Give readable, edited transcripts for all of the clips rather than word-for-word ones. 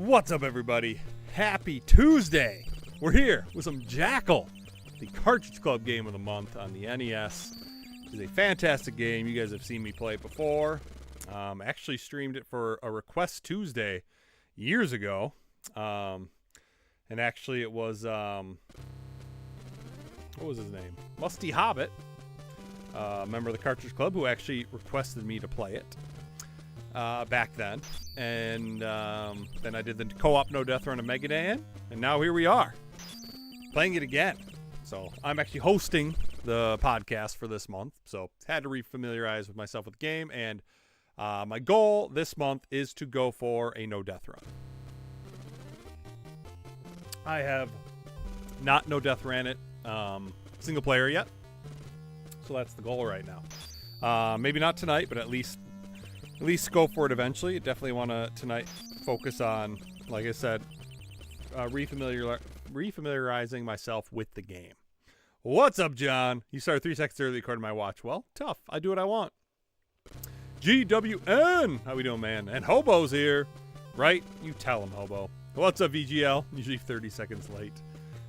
What's up, everybody? Happy Tuesday! We're here with some Jackal, the Cartridge Club game of the month on the NES. It's a fantastic game. You guys have seen me play it before. Actually streamed it for a Request Tuesday years ago. And actually it was, what was his name? Musty Hobbit, a member of the Cartridge Club, who actually requested me to play it back then. And then I did the co-op No Death Run of Megadan, and now here we are, playing it again. So I'm actually hosting the podcast for this month, so had to refamiliarize with myself with the game, and my goal this month is to go for a No Death Run. I have not No Death Ran it single player yet, so that's the goal right now. Maybe not tonight, but at least go for it eventually. I definitely want to tonight focus on, like I said, refamiliarizing myself with the game. What's up, John? You started 3 seconds early according to my watch. Well, tough. I do what I want. GWN! How we doing, man? And Hobo's here. Right? You tell him, Hobo. What's up, VGL? Usually 30 seconds late.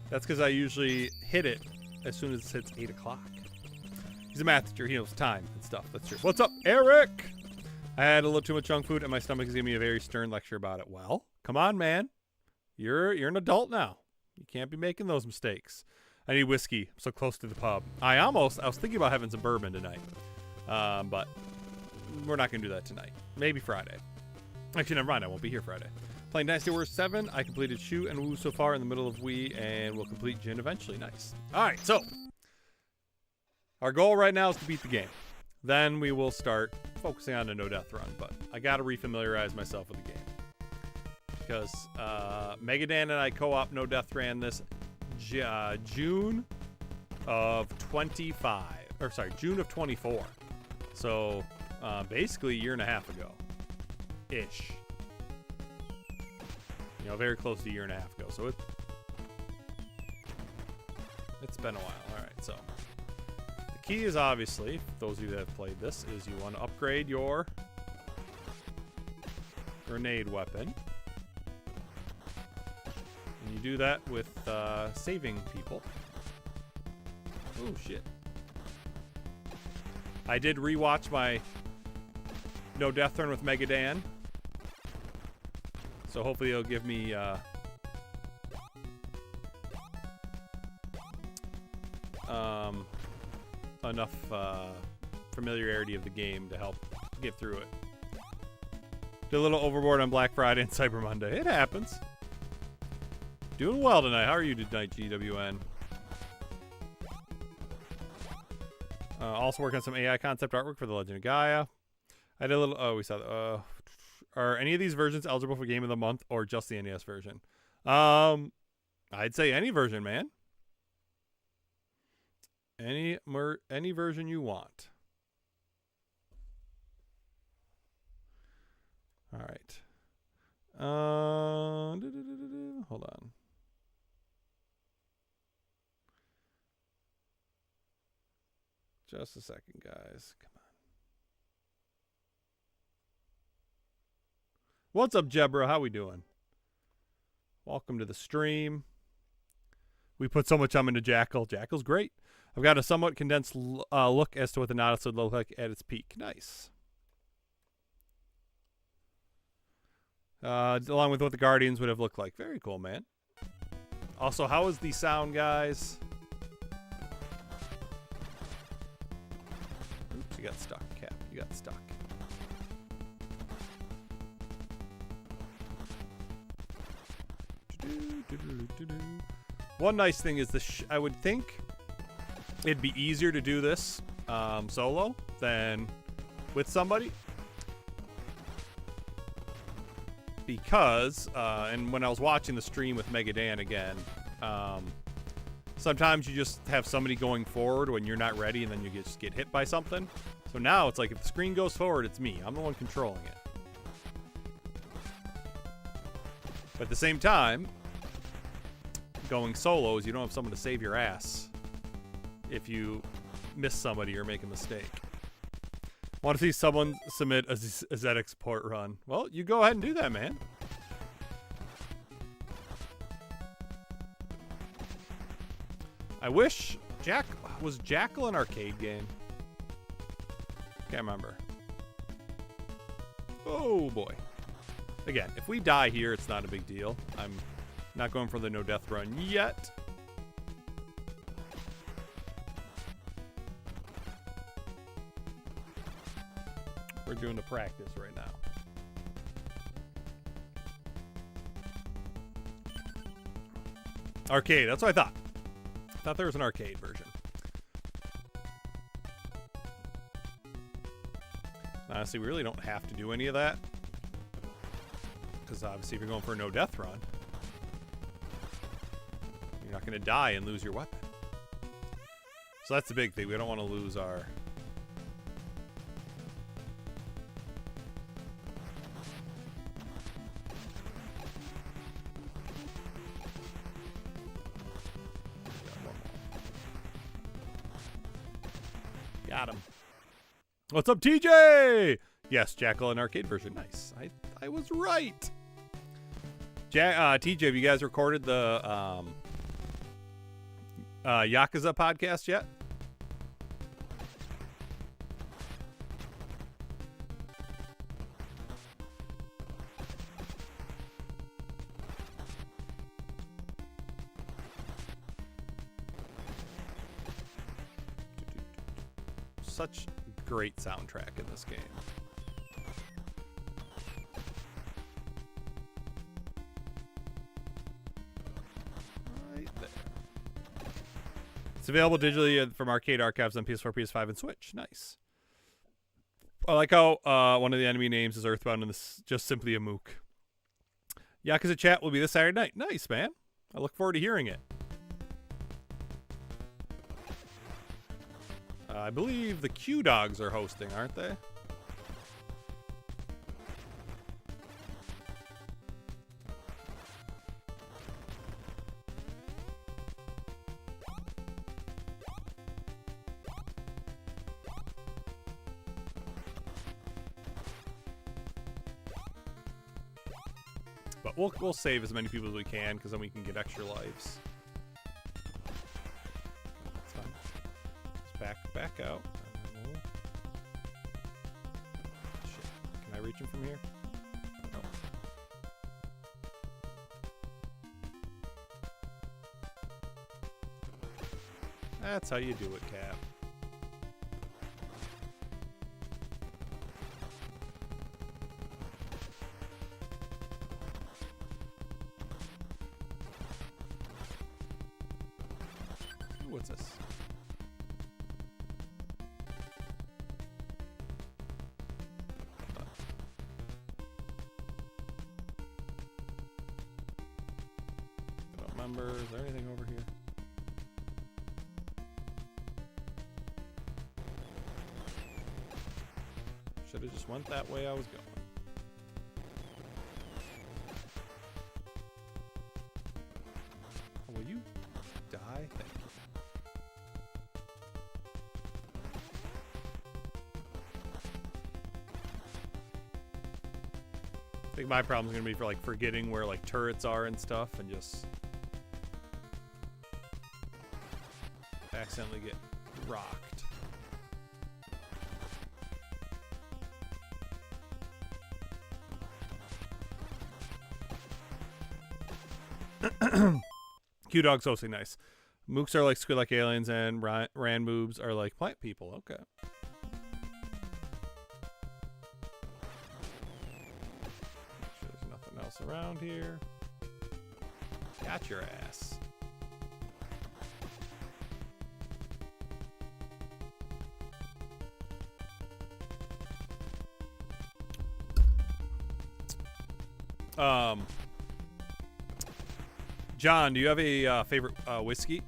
That's because I usually hit it as soon as it hits 8 o'clock. He's a math teacher. He knows time and stuff. That's true. What's up, Eric? I had a little too much junk food, and my stomach is giving me a very stern lecture about it. Well, come on, man. You're an adult now. You can't be making those mistakes. I need whiskey. I'm so close to the pub. I was thinking about having some bourbon tonight. But we're not going to do that tonight. Maybe Friday. Actually, never mind. I won't be here Friday. Playing Dynasty Warriors 7. I completed Shu and Wu so far in the middle of Wii, and we'll complete Jin eventually. Nice. All right, so our goal right now is to beat the game. Then we will start focusing on a No Death Run, but I got to refamiliarize myself with the game. Because Megadan and I co-op No Death Ran this June of 24. So basically a year and a half ago. Ish. You know, very close to a year and a half ago. So it's been a while. All right, so the key is obviously, for those of you that have played this, is you want to upgrade your grenade weapon. And you do that with saving people. Oh, shit. I did rewatch my No Death Run with Megadan. So hopefully it'll give me enough familiarity of the game to help get through it. Did a little overboard on Black Friday and Cyber Monday. It happens. Doing well tonight. How are you tonight, GWN? Also working on some AI concept artwork for The Legend of Gaia. I did a little... Oh, we saw that. Are any of these versions eligible for Game of the Month or just the NES version? I'd say any version, man. Any version you want. All right. Hold on. Just a second, guys. Come on. What's up, Jebra? How we doing? Welcome to the stream. We put so much into Jackal. Jackal's great. I've got a somewhat condensed look as to what the Nautilus would look like at its peak. Nice. Along with what the Guardians would have looked like. Very cool, man. Also, how is the sound, guys? Oops, you got stuck, Cap. You got stuck. One nice thing is I would think it'd be easier to do this solo than with somebody, because and when I was watching the stream with Megadan again, sometimes you just have somebody going forward when you're not ready, and then you just get hit by something. So now it's like if the screen goes forward, it's me. I'm the one controlling it. But at the same time, going solos, you don't have someone to save your ass if you miss somebody or make a mistake. Want to see someone submit a ZX port run? Well, you go ahead and do that, man. I wish was Jackal an arcade game? Can't remember. Oh boy. Again, if we die here, it's not a big deal. I'm not going for the no death run yet. We're doing the practice right now. Arcade, that's what I thought. I thought there was an arcade version. Honestly, we really don't have to do any of that. Because obviously if you're going for a no death run, you're not going to die and lose your weapon. So that's the big thing. We don't want to lose our... Got him. What's up, TJ? Yes, Jackal and arcade version. Nice. I was right. TJ, have you guys recorded the Yakuza podcast yet? Such great soundtrack in this game. Right there. It's available digitally from arcade archives on PS4, PS5, and Switch. Nice. I like how one of the enemy names is Earthbound and this is just simply a mook. Yakuza chat will be this Saturday night. Nice, man. I look forward to hearing it. I believe the Q Dogs are hosting, aren't they? But we'll save as many people as we can, because then we can get extra lives. That's fine. Just back out. Shit. Can I reach him from here? No. That's how you do it, Cap. What's this? I don't remember. Is there anything over here? Should have just went that way I was going. Oh, will you die? Thank you. I think my problem is going to be for like forgetting where like turrets are and stuff and just accidentally get rocked. Q-Dog's hosting, nice. Mooks are like squid-like aliens and Ran moobs are like plant people. Okay. Around here. Got your ass. John, do you have a favorite whiskey?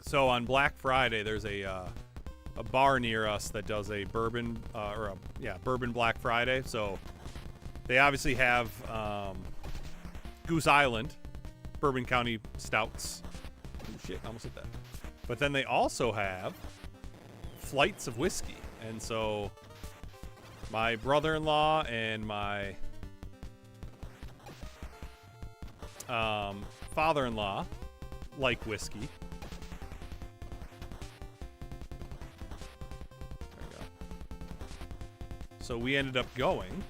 So on Black Friday, there's a bar near us that does a bourbon bourbon Black Friday. So they obviously have Goose Island, Bourbon County Stouts. Oh shit, I almost hit that. But then they also have flights of whiskey. And so my brother-in-law and my father-in-law like whiskey. There we go. So we ended up going.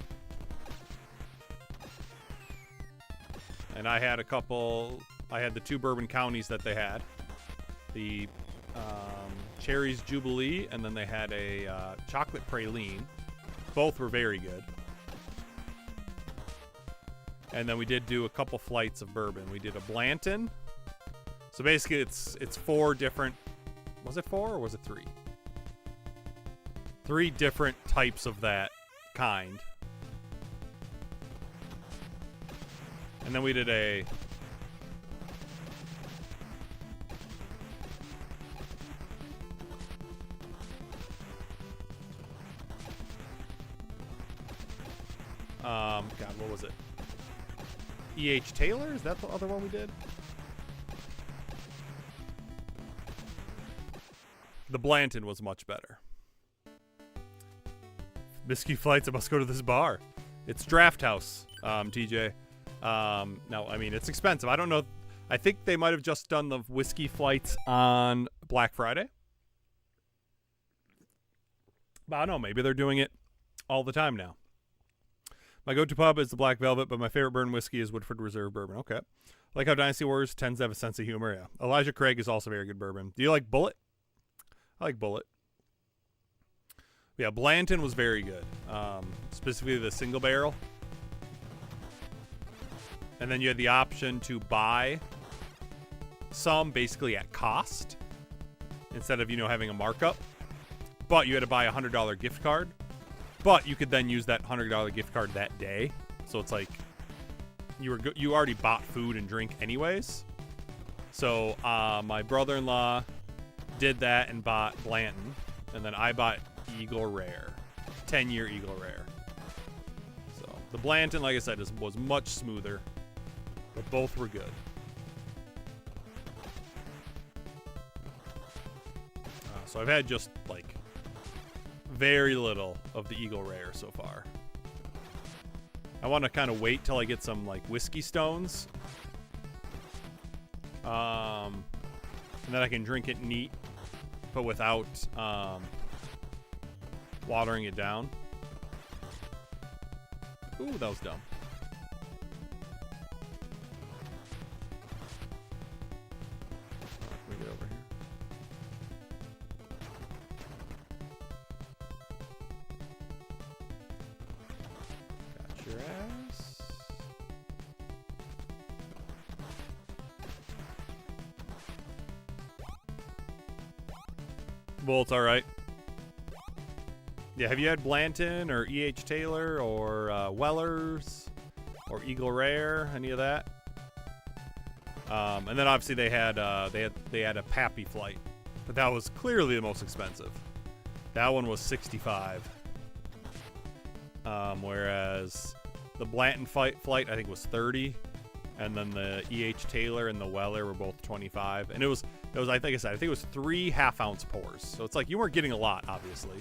And I had the 2 bourbon counties that they had. The Cherries Jubilee, and then they had a chocolate praline. Both were very good. And then we did do a couple flights of bourbon. We did a Blanton. So basically it's 4 different, was it 4 or was it 3? 3 different types of that kind. And then we did a God, what was it? E.H. Taylor? Is that the other one we did? The Blanton was much better. Whiskey flights, I must go to this bar. It's Draft House, TJ. No, I mean, it's expensive. I don't know. I think they might have just done the whiskey flights on Black Friday. But I don't know. Maybe they're doing it all the time now. My go-to pub is the Black Velvet, but my favorite bourbon whiskey is Woodford Reserve Bourbon. Okay. I like how Dynasty Warriors tends to have a sense of humor. Yeah. Elijah Craig is also very good bourbon. Do you like Bullet? I like Bullet. Yeah, Blanton was very good. Specifically the single barrel. And then you had the option to buy some basically at cost instead of, having a markup. But you had to buy a $100 gift card. But you could then use that $100 gift card that day. So it's like you already bought food and drink anyways. So my brother-in-law did that and bought Blanton. And then I bought Eagle Rare. 10-year Eagle Rare. So the Blanton, like I said, was much smoother. But both were good. So I've had just like very little of the Eagle Rare so far. I want to kind of wait till I get some like whiskey stones. And then I can drink it neat, but without watering it down. Ooh, that was dumb. Let me get over here. Got your ass. Well, it's all right. Yeah, have you had Blanton or E.H. Taylor or Weller's or Eagle Rare? Any of that? And then obviously they had a Pappy flight, but that was clearly the most expensive. That one was $65, whereas the Blanton flight I think was $30, and then the E.H. Taylor and the Weller were both $25, and it was I think it was 3 half-ounce pours, so it's like you weren't getting a lot, obviously.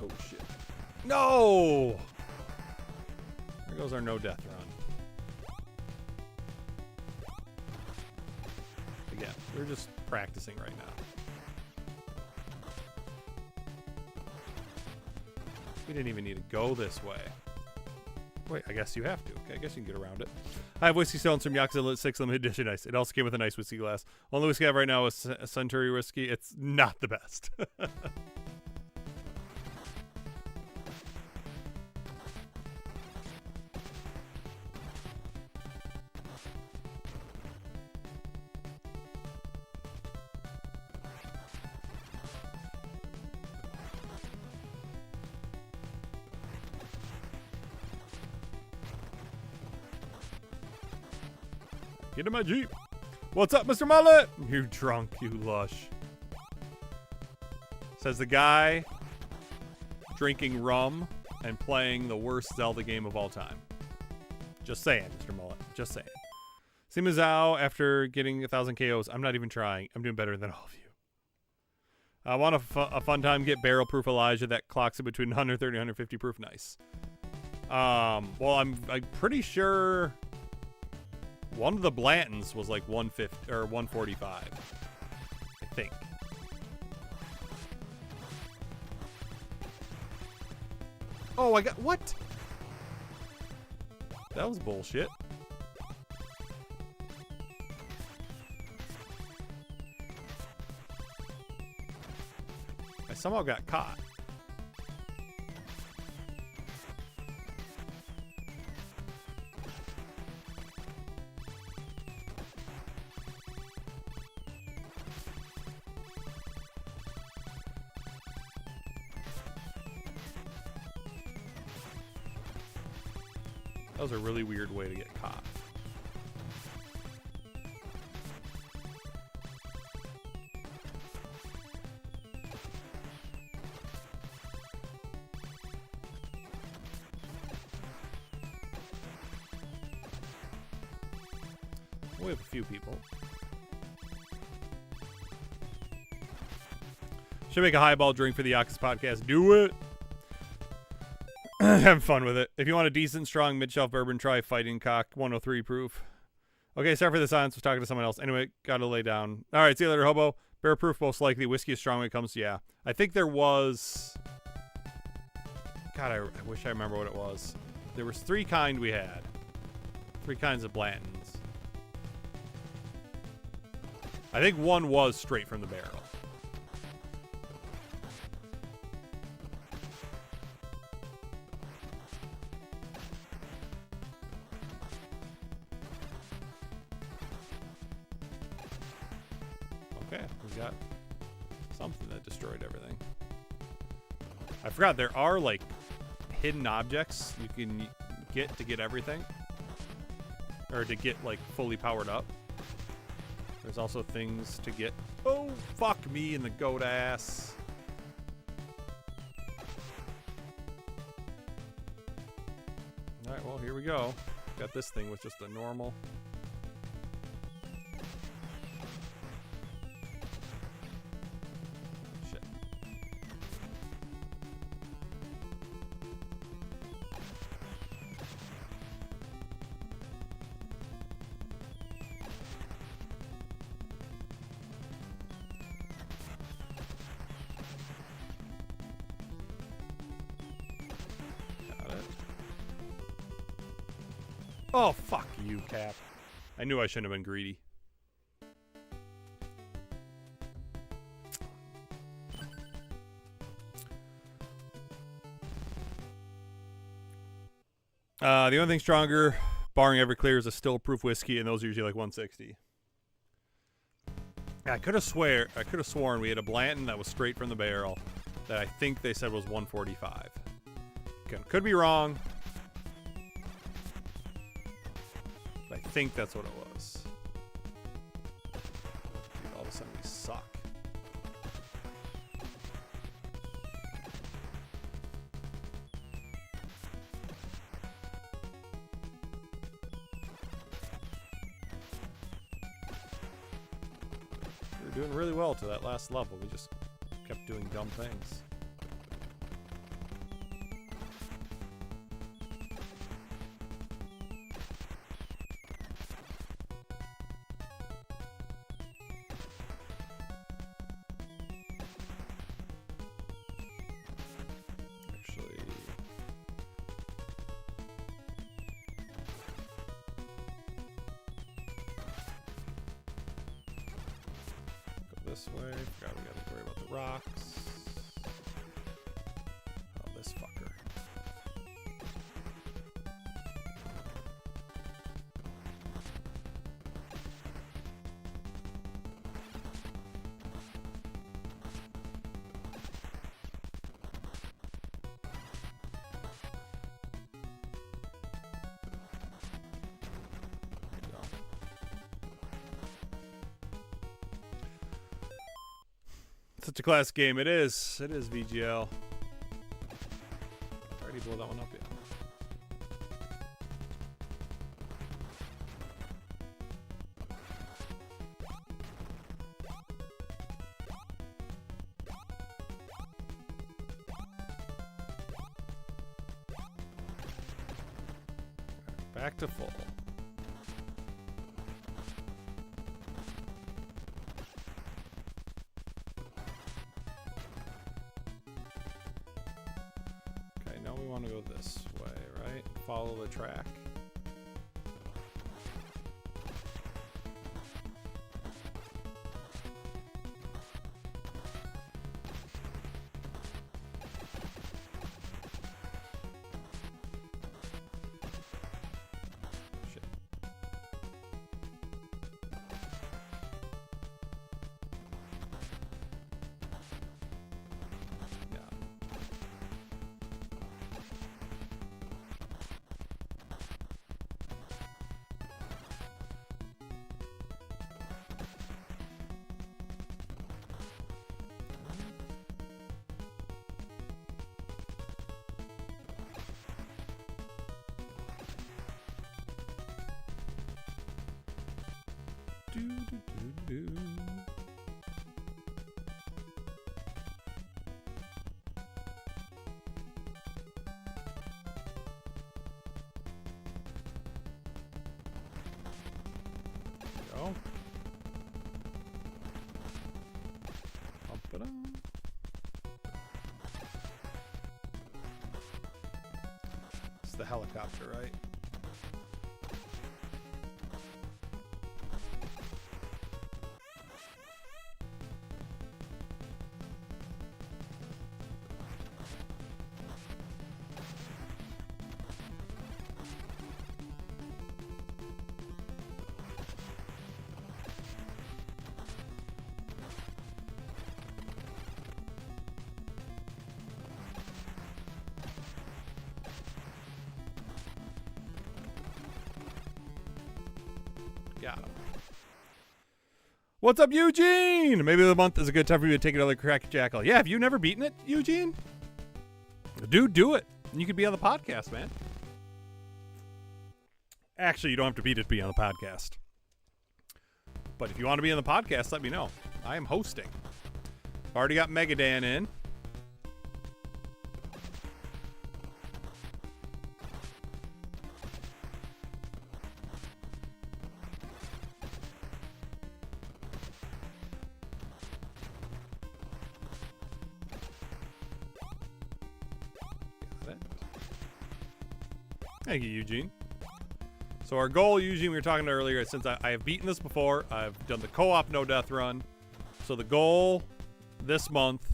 Oh shit! No! There goes our no death run. Again, we're just practicing right now. We didn't even need to go this way. Wait, I guess you have to. Okay, I guess you can get around it. I have whiskey stones from Yakuza 6 Limited Edition Ice. It also came with a nice whiskey glass. Only whiskey I have right now is Century whiskey. It's not the best. Get in my Jeep. What's up, Mr. Mullet? You drunk, you lush. Says the guy drinking rum and playing the worst Zelda game of all time. Just saying, Mr. Mullet. Just saying. Simazao, after getting 1,000 KOs, I'm not even trying. I'm doing better than all of you. I want a fun time. Get barrel proof Elijah that clocks it between 130 and 150 proof. Nice. Well, I'm pretty sure one of the Blantons was like 150 or 145. I think. Oh, I got what? That was bullshit. I somehow got caught. That was a really weird way to get caught. We have a few people. Should make a highball drink for the Ox podcast. Do it. Have fun with it. If you want a decent, strong mid-shelf bourbon, try Fighting Cock 103 proof. Okay, sorry for the silence. Was talking to someone else. Anyway, gotta lay down. All right, see you later, hobo. Bear proof, most likely. Whiskey is strong when it comes to, yeah. I think there was... God, I wish I remember what it was. There was 3 kinds we had. 3 kinds of Blantons. I think one was straight from the barrel. Okay, we got something that destroyed everything. I forgot there are like hidden objects you can get to get everything. Or to get like fully powered up. There's also things to get. Oh, fuck me in the goat ass. Alright, well, here we go. Got this thing with just a normal. Shit. Oh, fuck you, Cap. I knew I shouldn't have been greedy. The only thing stronger, barring every clear, is a still proof whiskey, and those are usually like 160. I could have sworn we had a Blanton that was straight from the barrel that I think they said was 145. Could be wrong. I think that's what it was. Dude, all of a sudden we suck. We were doing really well to that last level. We just kept doing dumb things. This way. Forgot we gotta worry about the rocks. Oh, this fucker. Such a classic game. It is. It is VGL. Already blow that one up yet. Back to full. Okay, now we want to go this way, right? Follow the track. Go. Pump it up. It's the helicopter, right? Got him. What's up, Eugene? Maybe the month is a good time for you to take another crack at Jackal. Yeah, have you never beaten it, Eugene? Dude, do it. And you could be on the podcast, man. Actually, you don't have to beat it to be on the podcast. But if you want to be on the podcast, let me know. I am hosting. Already got Megadan in. Thank you, Eugene. So our goal, Eugene, we were talking earlier, since I have beaten this before, I've done the co-op no death run. So the goal this month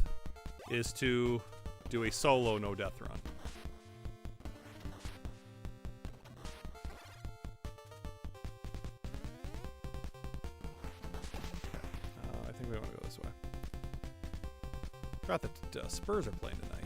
is to do a solo no death run. I think we want to go this way. Forgot that Spurs are playing tonight.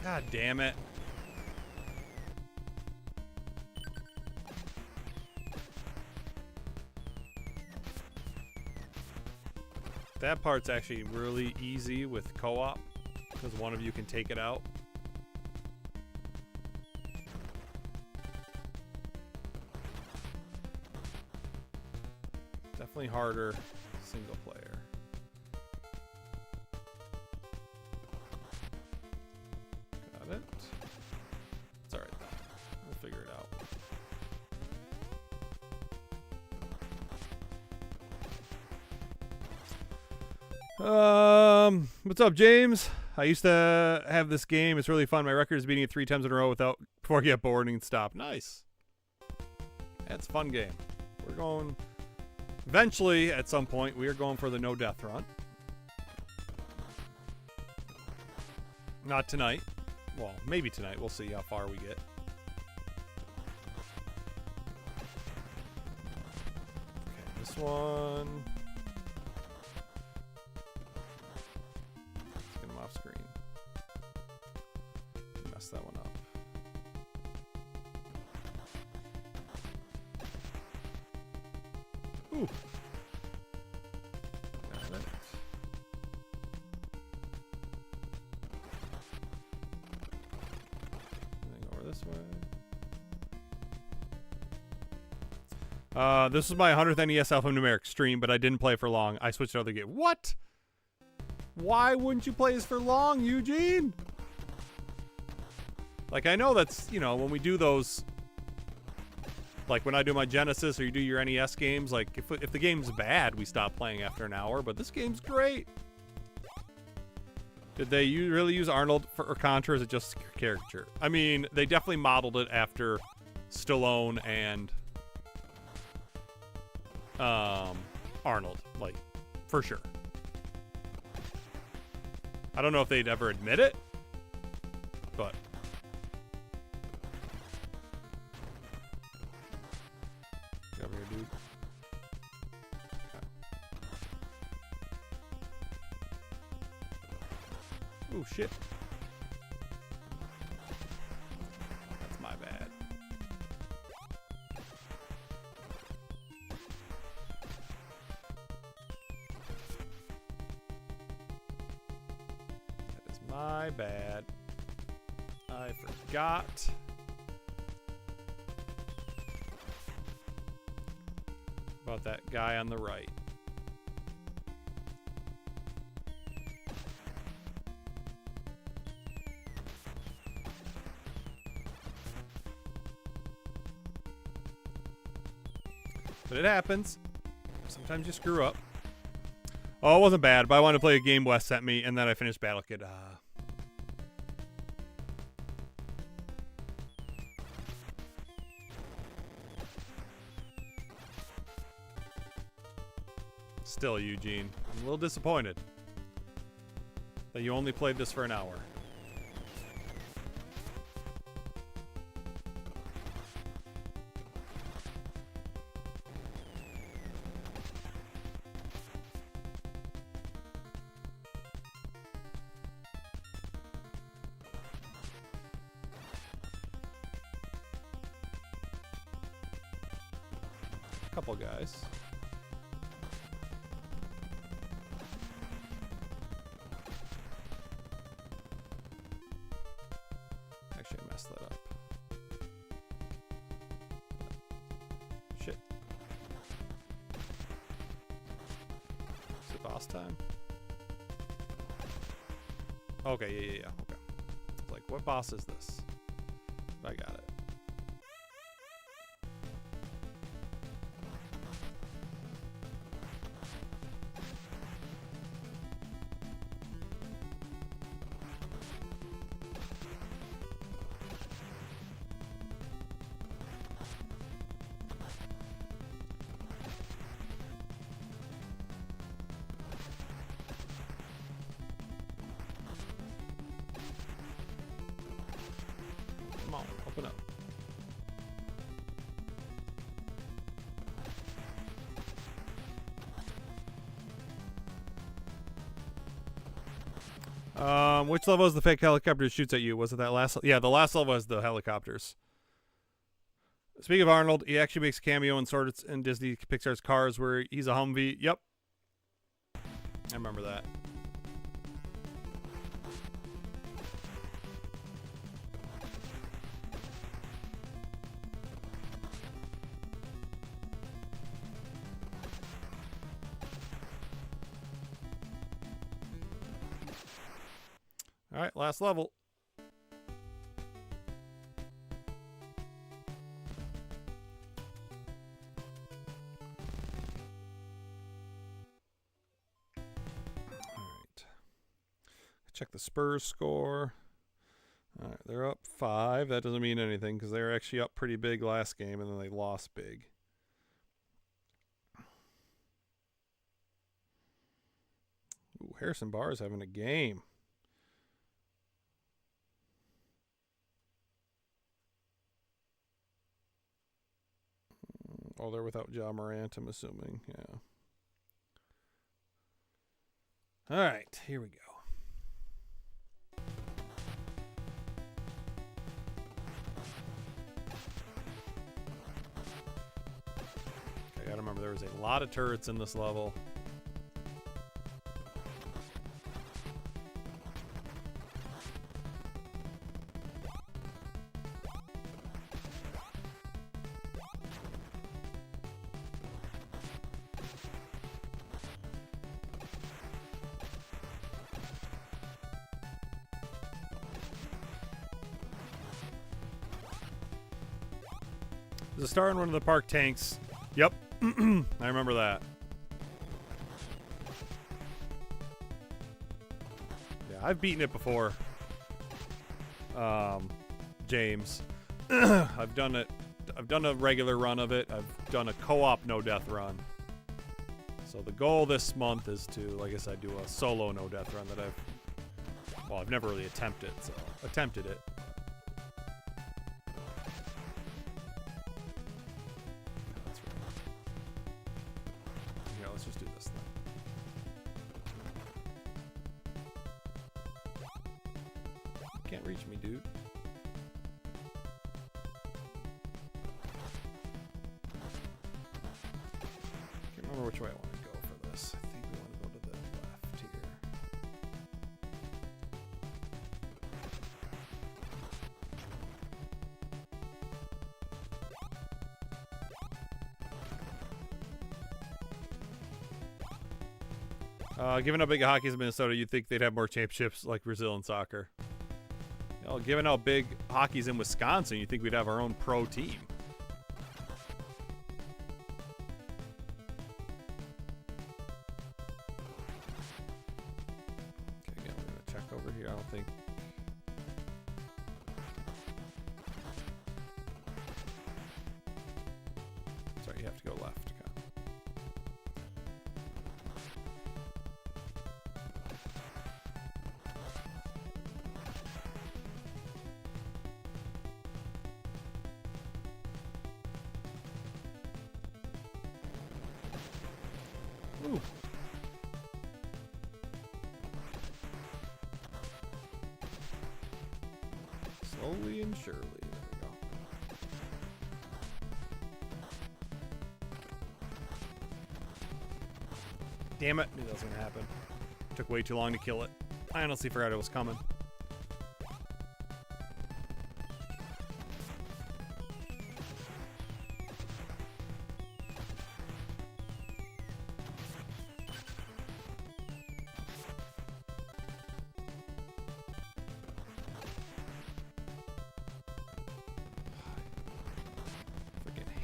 God damn it. That part's actually really easy with co-op because one of you can take it out. Definitely harder single player. Got it. It's alright though. We'll figure it out. What's up, James? I used to have this game. It's really fun. My record is beating it 3 times in a row before I get bored and stop. Nice. That's a fun game. We're going... Eventually, at some point, we are going for the no death run. Not tonight. Well, maybe tonight. We'll see how far we get. Okay, this one... screen. Mess that one up. Ooh. Got it. Anything over this way. This is my 100th NES alphanumeric stream, but I didn't play for long. I switched to other game. What? Why wouldn't you play this for long, Eugene? Like, I know that's, you know, when we do those, like when I do my Genesis or you do your NES games, like if the game's bad, we stop playing after an hour, but this game's great. Did they really use Arnold for Contra, or is it just caricature? I mean, they definitely modeled it after Stallone and Arnold, like, for sure. I don't know if they'd ever admit it, but get over here, dude. Okay. Oh shit. That's my bad. My bad. I forgot. About that guy on the right. But it happens. Sometimes you screw up. Oh, it wasn't bad, but I wanted to play a game Wes sent me, and then I finished Battle Kid. Still, Eugene, I'm a little disappointed that you only played this for an hour. Couple guys. Actually, I messed that up. Shit. Is it boss time? Okay, yeah. Okay. Like, what boss is this? I got it. Come on, open up. Which level is the fake helicopter that shoots at you? Was it that last? Yeah, the last level was the helicopters. Speaking of Arnold, he actually makes a cameo in Swords in Disney Pixar's Cars where he's a Humvee. Yep. I remember that. All right, last level. All right. Check the Spurs score. All right, they're up 5. That doesn't mean anything because they were actually up pretty big last game and then they lost big. Ooh, Harrison Barr's having a game. Oh, they're without Ja Morant, I'm assuming. Yeah. All right, here we go. remember there was a lot of turrets in this level. There's a star in one of the park tanks. Yep. I remember that. Yeah, I've beaten it before. James. I've done it. I've done a regular run of it. I've done a co-op no-death run. So the goal this month is to, like I said, do a solo no-death run that I've never really attempted it. Let's just do this thing. You can't reach me, dude. Can't remember which way I want to go for this. I think we want to go to the left here. Given how big hockey is in Minnesota, you'd think they'd have more championships like Brazil in soccer. You know, given how big hockey's in Wisconsin, you'd think we'd have our own pro team. Okay, again, we're going to check over here. I don't think... Sorry, you have to go left. Ooh. Slowly and surely. There we go. Damn it. Knew that was going to happen. Took way too long to kill it. I honestly forgot it was coming.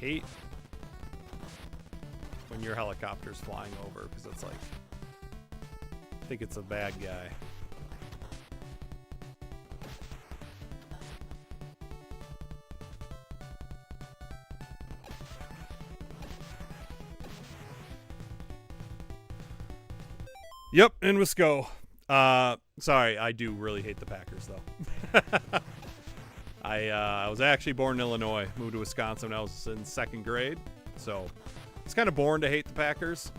Hate when your helicopter's flying over because it's like I think it's a bad guy. Yep, in Wisco. Sorry, I do really hate the Packers though. I was actually born in Illinois, moved to Wisconsin when I was in second grade, so it's kind of born to hate the Packers.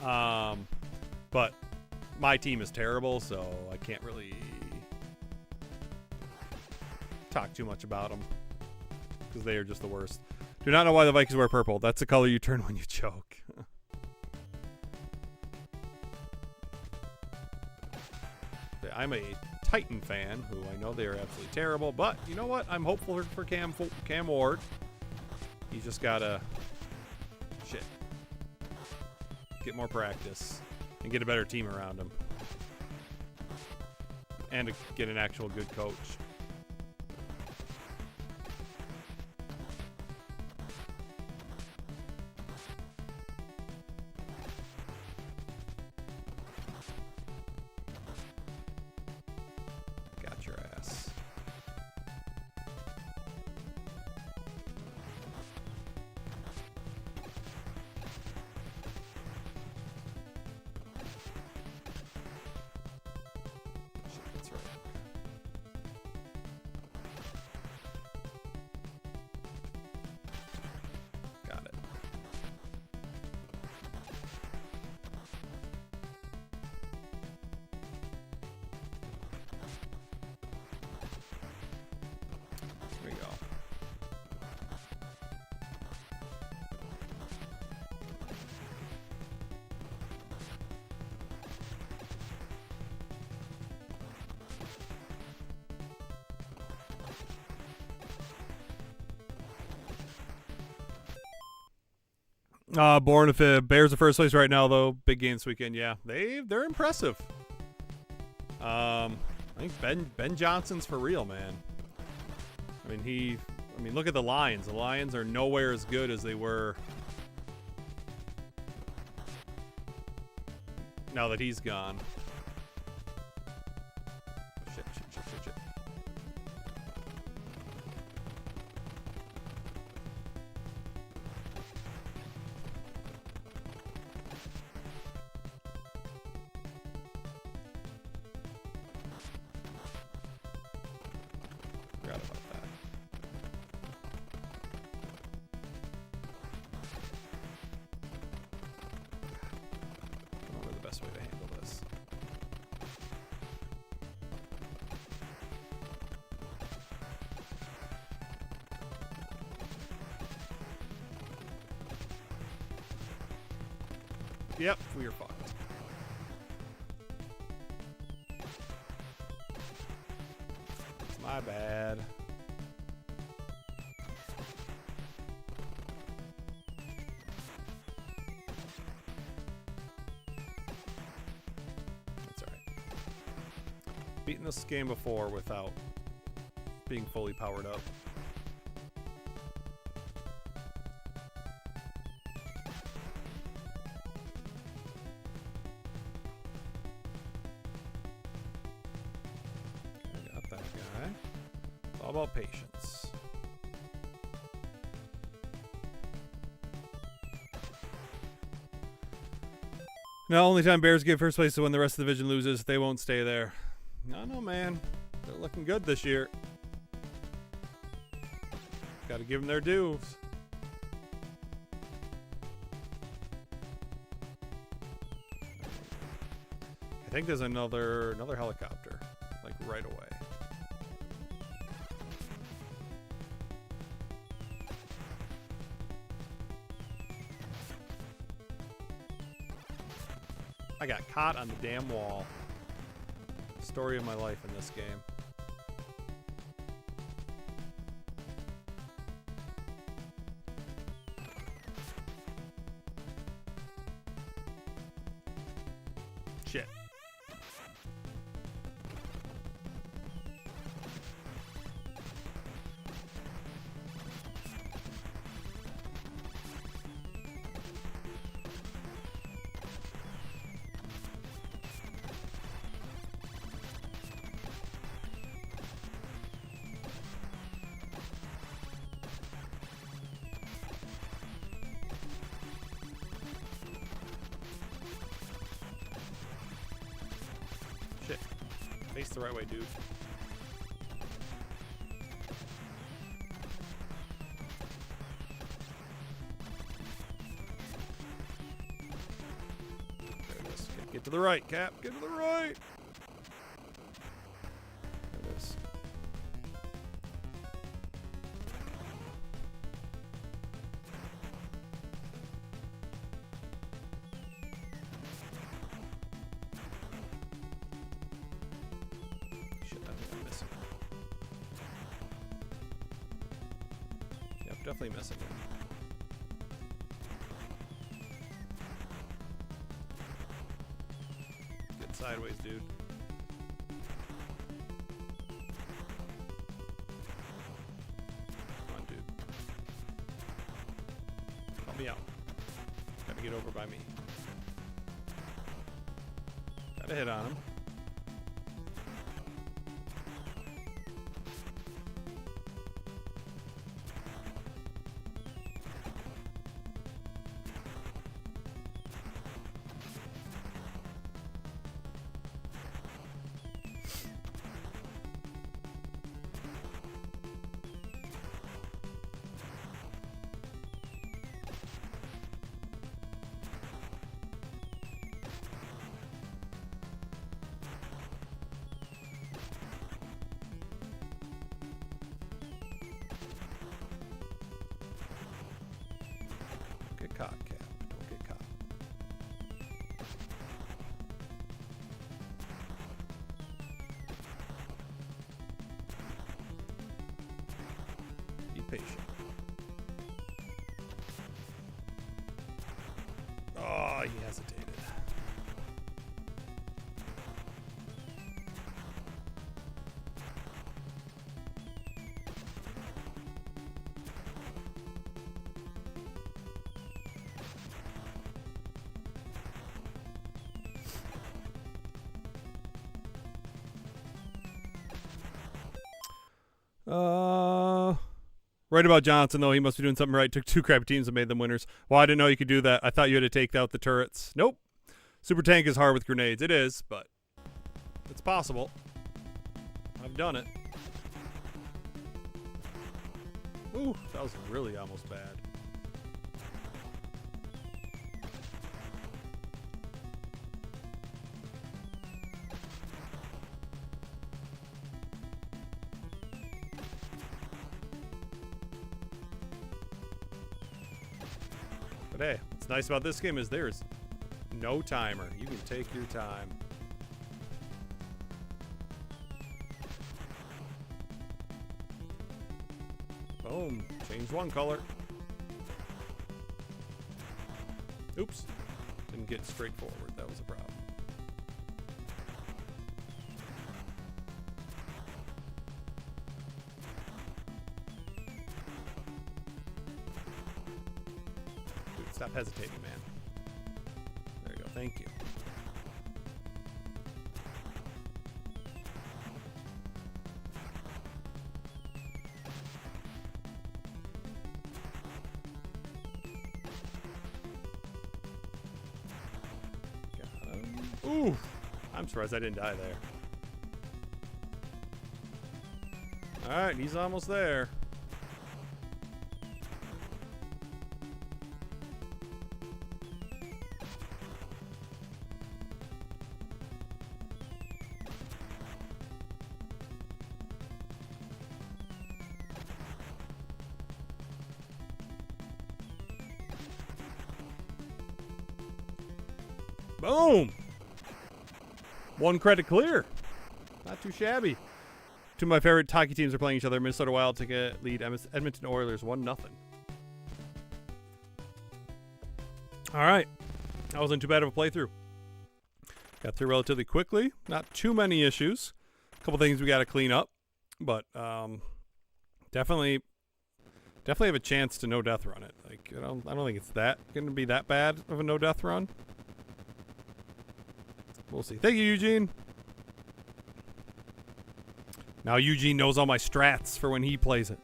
But my team is terrible, so I can't really talk too much about them because they are just the worst. Do not know why the Vikings wear purple. That's the color you turn when you choke. I'm a Titan fan, who I know they are absolutely terrible, but you know what? I'm hopeful for Cam Ward. He's just gotta get more practice and get a better team around him, and to get an actual good coach. Born if Bears are first place right now though. Big game this weekend. Yeah, they're impressive. I think Ben Johnson's for real, man. I mean look at the Lions. The Lions are nowhere as good as they were now that he's gone. Shit. Forgot about that. I don't know the best way to handle this. Yep, we are fucked. It's my bad. That's alright. Beaten this game before without being fully powered up. That guy. It's all about patience. Now, only time Bears get first place is when the rest of the division loses. They won't stay there. I don't know, man. They're looking good this year. Got to give them their dues. I think there's another helicopter, like right away. I got caught on the damn wall. Story of my life in this game. Shit. Shit. Face the right way, dude. There it is. Get to the right, Cap. Get to the right. There it is. Shit, I think I'm missing him. Yep, definitely missing him. Get sideways, dude. Come on, dude. Help me out. Gotta get over by me. Got a hit on him. Get caught, Cap. Don't get caught. Be patient. he hesitated. Right about Johnson, though. He must be doing something right. Took 2 crappy teams and made them winners. Well, I didn't know you could do that. I thought you had to take out the turrets. Nope. Super tank is hard with grenades. It is, but it's possible. I've done it. Ooh, that was really almost bad. But hey, what's nice about this game is there's no timer. You can take your time. Boom. Change one color. Oops. Didn't get straightforward. That was a problem. Dude, stop hesitating, man. There you go. Thank you. Ooh, I'm surprised I didn't die there. Alright, he's almost there. Boom! 1 credit clear. Not too shabby. 2 of my favorite hockey teams are playing each other. Minnesota Wild take a lead. Edmonton Oilers 1-0. All right. That wasn't too bad of a playthrough. Got through relatively quickly. Not too many issues. A couple things we got to clean up. But definitely have a chance to no-death run it. Like, I don't think it's going to be that bad of a no-death run. We'll see. Thank you, Eugene. Now Eugene knows all my strats for when he plays it.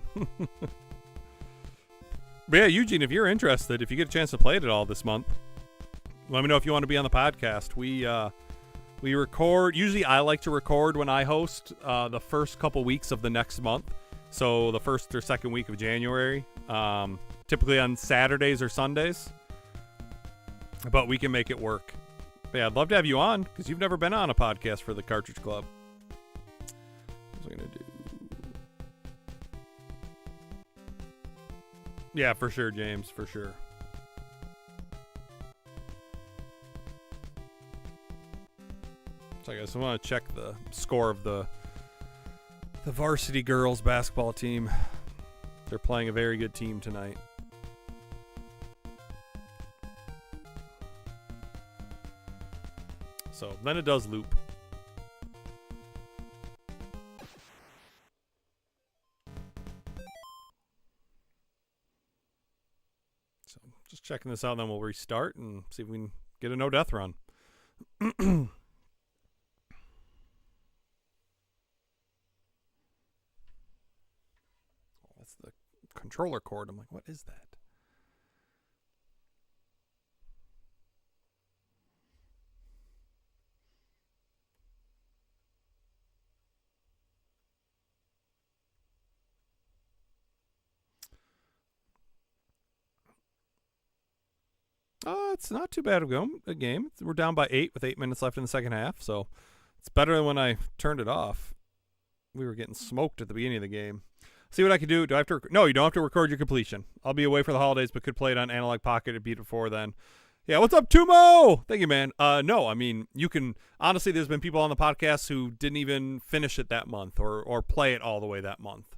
But yeah, Eugene, if you're interested, if you get a chance to play it at all this month, let me know if you want to be on the podcast. We record. Usually I like to record when I host the first couple weeks of the next month. So the first or second week of January. Typically on Saturdays or Sundays. But we can make it work. But yeah, I'd love to have you on, because you've never been on a podcast for the Cartridge Club. What was I going to do? Yeah, for sure, James, for sure. So I guess I want to check the score of the varsity girls basketball team. They're playing a very good team tonight. So then it does loop. So just checking this out, then we'll restart and see if we can get a no-death run. Oh, that's the controller cord. I'm like, what is that? It's not too bad of a game. We're down by 8 with 8 minutes left in the second half, so it's better than when I turned it off. We were getting smoked at the beginning of the game. See what I can do. Do I have to? No, you don't have to record your completion. I'll be away for the holidays, but could play it on Analog Pocket and beat it before then. Yeah, what's up, Tumo? Thank you, man. No, I mean, you can... Honestly, there's been people on the podcast who didn't even finish it that month or play it all the way that month.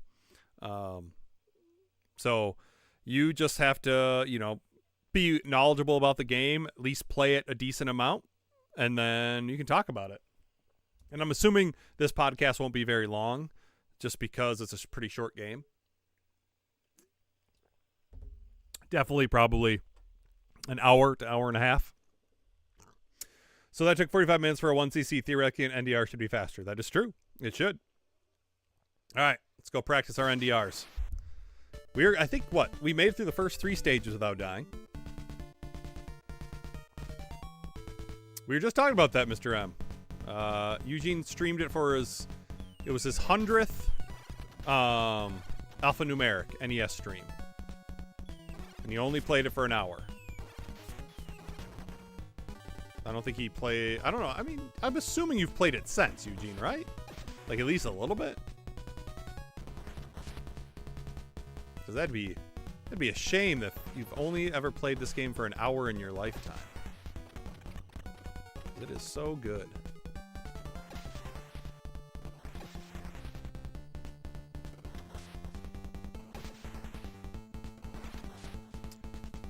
So you just have to, be knowledgeable about the game, at least play it a decent amount, and then you can talk about it. And I'm assuming this podcast won't be very long, just because it's a pretty short game. Definitely probably an hour to hour and a half. So that took 45 minutes for a 1cc. Theoretically, an NDR should be faster. That is true. It should. All right, let's go practice our NDRs. I think, we made it through the first 3 stages without dying. We were just talking about that, Mr. M. Eugene streamed it for his 100th alphanumeric NES stream. And he only played it for an hour. I don't think he played... I don't know. I mean, I'm assuming you've played it since, Eugene, right? Like, at least a little bit? Because that'd be a shame if you've only ever played this game for an hour in your lifetime. It is so good.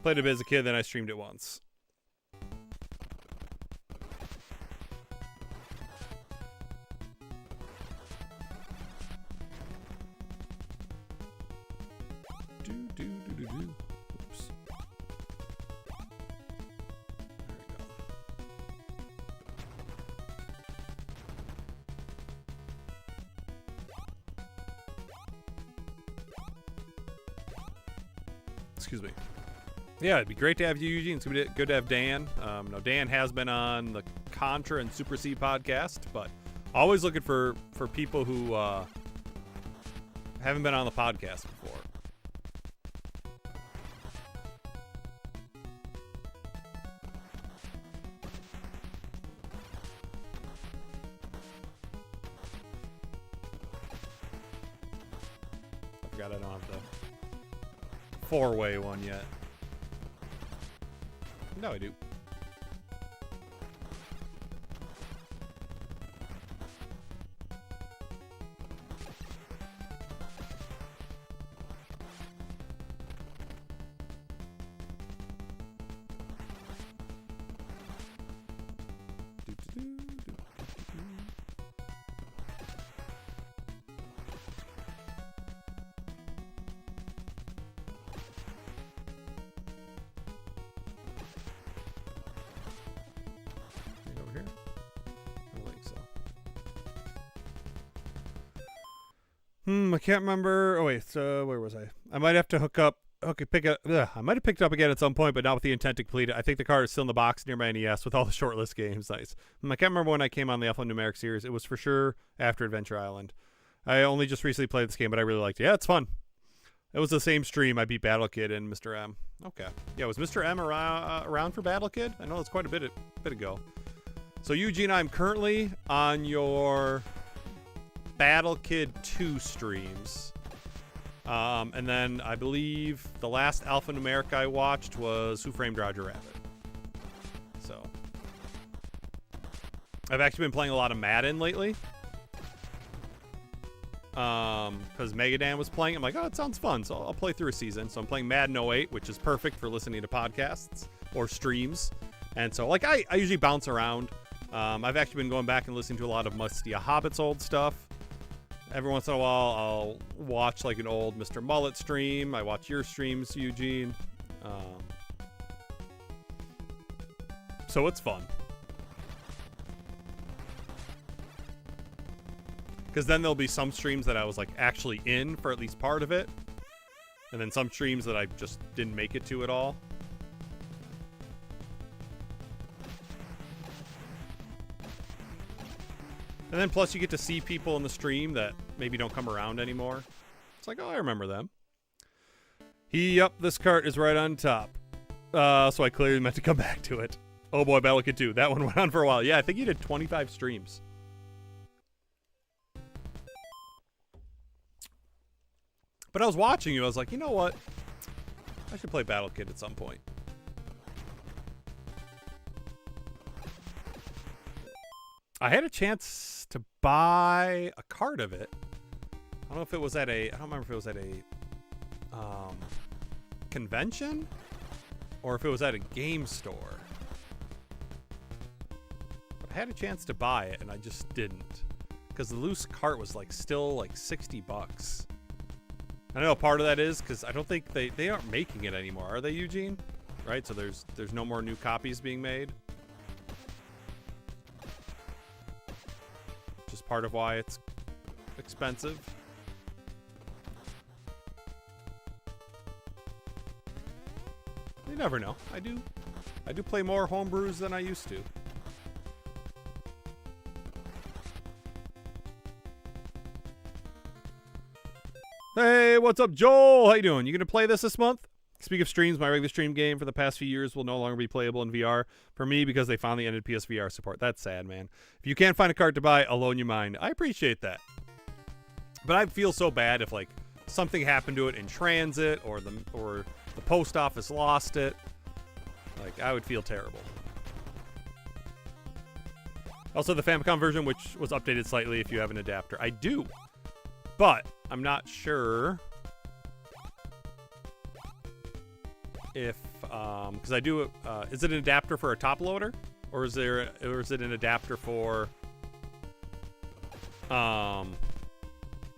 Played it as a kid, then I streamed it once. Oops. There we go. Excuse me. Yeah, it'd be great to have you, Eugene. It's going to be good to have Dan. No, Dan has been on the Contra and Super C podcast, but always looking for people who haven't been on the podcast before. I forgot I don't have the 4-way one yet. No, I do. I can't remember. Oh wait, so where was I? I might have to I might have picked it up again at some point, but not with the intent to complete it. I think the card is still in the box near my NES with all the shortlist games. Nice. I can't remember when I came on the alphanumeric series. It was for sure after Adventure Island. I only just recently played this game, but I really liked it. Yeah, it's fun. It was the same stream. I beat Battle Kid and Mr. M. Okay. Yeah, was Mr. M around for Battle Kid? I know it's quite a bit ago. So Eugene, I'm currently on your Battle Kid 2 streams. And then I believe the last alphanumeric I watched was Who Framed Roger Rabbit. So I've actually been playing a lot of Madden lately. Because Megadan was playing. I'm like, oh, it sounds fun. So I'll play through a season. So I'm playing Madden 08, which is perfect for listening to podcasts or streams. And so like I usually bounce around. I've actually been going back and listening to a lot of Musty Hobbit's old stuff. Every once in a while, I'll watch like an old Mr. Mullet stream. I watch your streams, Eugene. So it's fun. Because then there'll be some streams that I was like actually in for at least part of it. And then some streams that I just didn't make it to at all. And then plus you get to see people in the stream that maybe don't come around anymore. It's like, oh, I remember them. Yep, this cart is right on top. So I clearly meant to come back to it. Oh boy, Battle Kid 2. That one went on for a while. Yeah, I think you did 25 streams. But I was watching you. I was like, you know what? I should play Battle Kid at some point. I had a chance to buy a card of it. I don't know if it was at a... I don't remember if it was at a convention or if it was at a game store. But I had a chance to buy it, and I just didn't. Because the loose cart was like still like 60 bucks. I know part of that is because I don't think they aren't making it anymore, are they, Eugene? Right, so there's no more new copies being made. Which is part of why it's expensive. You never know. I do play more homebrews than I used to. Hey, what's up, Joel? How you doing? You gonna play this month? Speaking of streams, my regular stream game for the past few years will no longer be playable in VR for me because they finally ended PSVR support. That's sad, man. If you can't find a card to buy, I'll loan you mine. I appreciate that. But I feel so bad if like something happened to it in transit or the post office lost it. Like, I would feel terrible. Also, the Famicom version, which was updated slightly if you have an adapter. I do. But I'm not sure if, because I do, is it an adapter for a top loader, or is it an adapter for the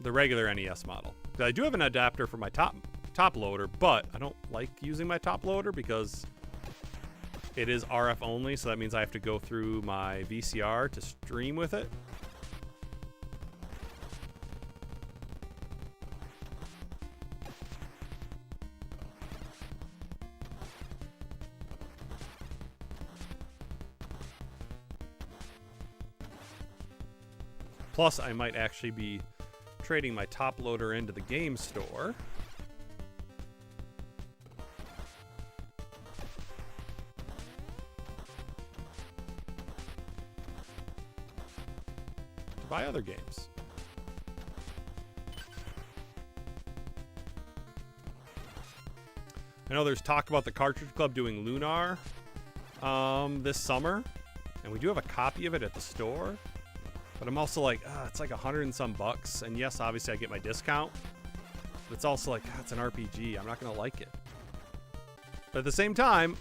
regular NES model? I do have an adapter for my top loader, but I don't like using my top loader because it is RF only, so that means I have to go through my VCR to stream with it. Plus, I might actually be trading my top loader into the game store. To buy other games. I know there's talk about the Cartridge Club doing Lunar this summer. And we do have a copy of it at the store. But I'm also like, it's like $100 and some bucks. And yes, obviously I get my discount. But it's also like, it's an RPG. I'm not going to like it. But at the same time,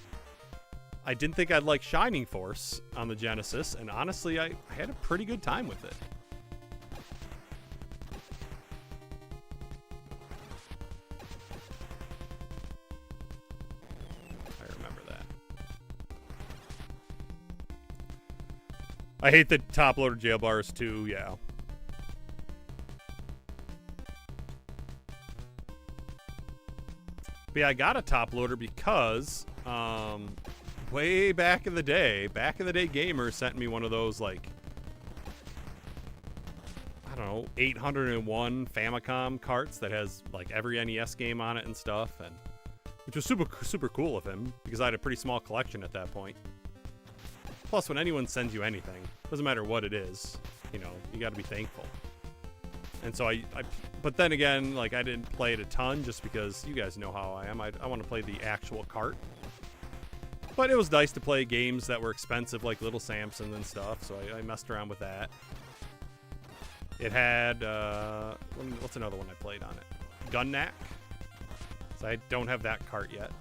I didn't think I'd like Shining Force on the Genesis. And honestly, I had a pretty good time with it. I hate the top loader jail bars too, yeah. But yeah, I got a top loader because way back in the day Gamer sent me one of those like, I don't know, 801 Famicom carts that has like every NES game on it and stuff, and which was super cool of him because I had a pretty small collection at that point. Plus, when anyone sends you anything, doesn't matter what it is, you know, you got to be thankful. And so but then again, like I didn't play it a ton just because you guys know how I am. I want to play the actual cart. But it was nice to play games that were expensive, like Little Samson and stuff. So I messed around with that. It had, what's another one I played on it? Gunnack. So I don't have that cart yet.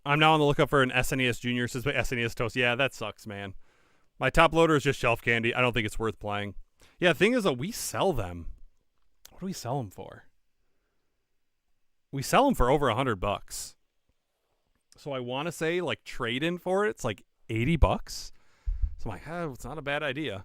I'm now on the lookout for an SNES Junior, says by SNES Toast. Yeah, that sucks, man. My top loader is just shelf candy. I don't think it's worth playing. Yeah, the thing is that we sell them. What do we sell them for? We sell them for over $100. So I want to say, like, trade in for it, it's like $80. So I'm like, it's not a bad idea.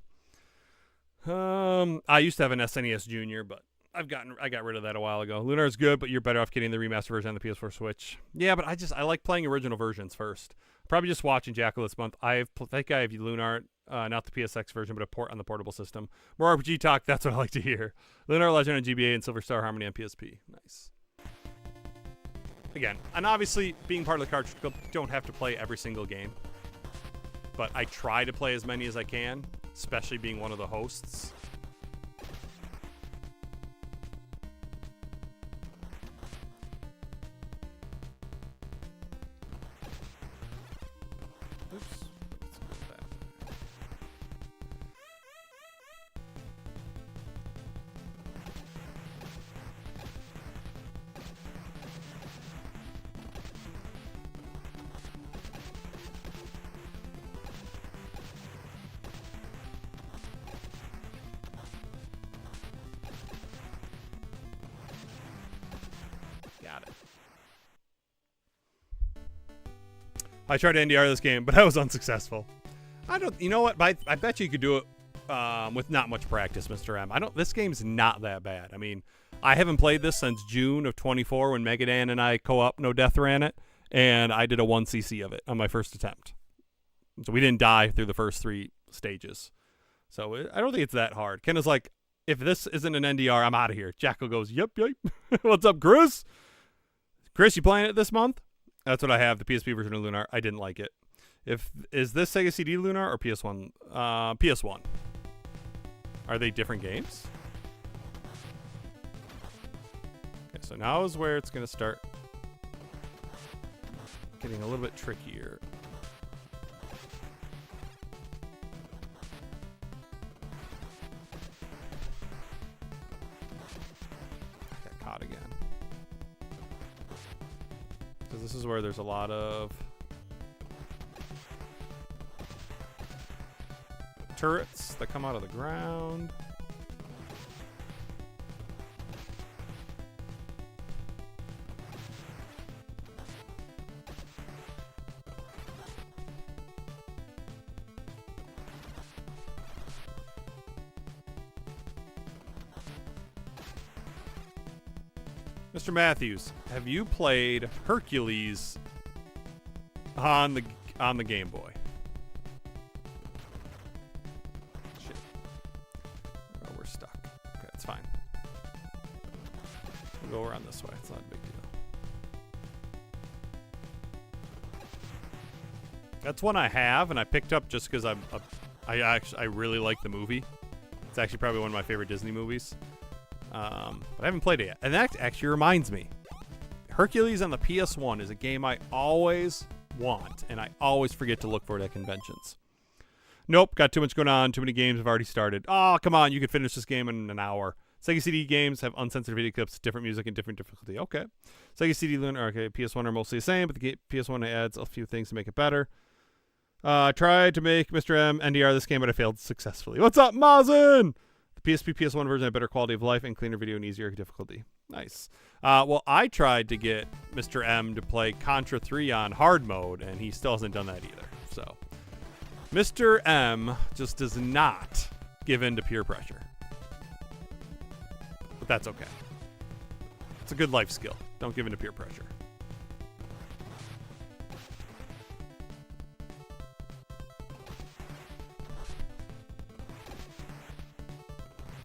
I used to have an SNES Junior, but I got rid of that a while ago. Lunar's good, but you're better off getting the remaster version on the PS4 Switch. Yeah, but I like playing original versions first. Probably just watching Jackal this month. I think I have Lunar, not the PSX version, but a port on the portable system. More RPG talk, that's what I like to hear. Lunar Legend on GBA and Silver Star Harmony on PSP. Nice. Again, and obviously, being part of the Cartridge Club, you don't have to play every single game. But I try to play as many as I can, especially being one of the hosts. I tried to NDR this game, but I was unsuccessful. You know what? I bet you could do it with not much practice, Mr. M. This game's not that bad. I mean, I haven't played this since June of 24 when Megadan and I co-op No Death ran it, and I did a 1cc of it on my first attempt. So we didn't die through the first 3 stages. So I don't think it's that hard. Ken is like, if this isn't an NDR, I'm out of here. Jackal goes, yep. What's up, Chris? Chris, you playing it this month? That's what I have, the PSP version of Lunar. I didn't like it. Is this Sega CD Lunar or PS1? PS1. Are they different games? Okay, so now is where it's going to start getting a little bit trickier. I got caught again. Because this is where there's a lot of turrets that come out of the ground. Mr. Matthews, have you played Hercules on the Game Boy? Shit. Oh, we're stuck. Okay, it's fine. We'll go around this way. It's not a big deal. That's one I have, and I picked up just because I really like the movie. It's actually probably one of my favorite Disney movies. But I haven't played it yet. And that actually reminds me. Hercules on the PS1 is a game I always want, and I always forget to look for it at conventions. Nope, got too much going on. Too many games have already started. Oh, come on. You could finish this game in an hour. Sega CD games have uncensored video clips, different music, and different difficulty. Okay. Sega CD Lunar, okay, PS1 are mostly the same, but the PS1 adds a few things to make it better. I tried to make Mr. M NDR this game, but I failed successfully. What's up, Mazen? The PSP PS1 version had better quality of life and cleaner video and easier difficulty. Nice. Well, I tried to get Mr. M to play Contra 3 on hard mode, and he still hasn't done that either. So, Mr. M just does not give in to peer pressure. But that's okay. It's a good life skill. Don't give in to peer pressure.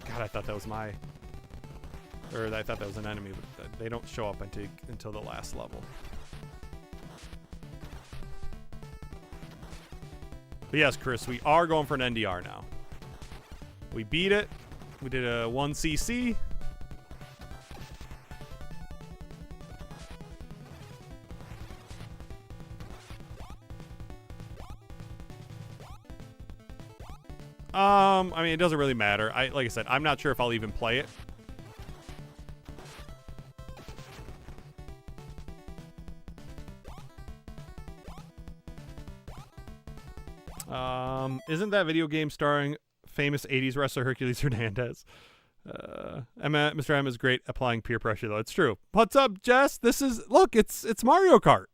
God, I thought that was I thought that was an enemy, but they don't show up until the last level. But yes, Chris, we are going for an NDR now. We beat it. We did a 1cc. I mean, it doesn't really matter. Like I said, I'm not sure if I'll even play it. Isn't that video game starring famous 80s wrestler Hercules Hernandez? Mr. M is great applying peer pressure, though. It's true. What's up, Jess? Look, it's Mario Kart.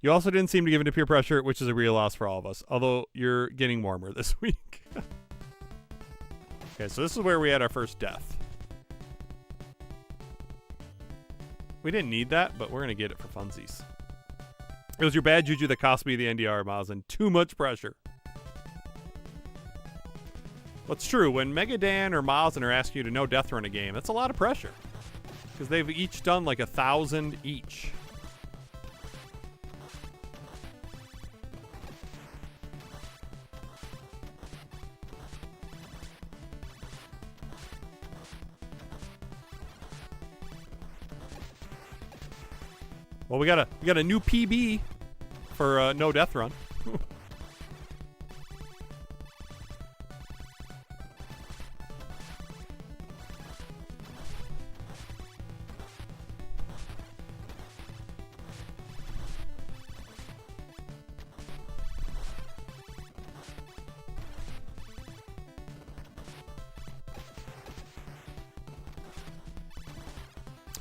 You also didn't seem to give into peer pressure, which is a real loss for all of us. Although you're getting warmer this week. Okay, so this is where we had our first death. We didn't need that, but we're going to get it for funsies. It was your bad juju that cost me the NDR, Miles, and too much pressure. What's true, when Megadan or Miles are asking you to no death run a game, that's a lot of pressure. Because they've each done like 1,000 each. Well, we got a new PB for no death run.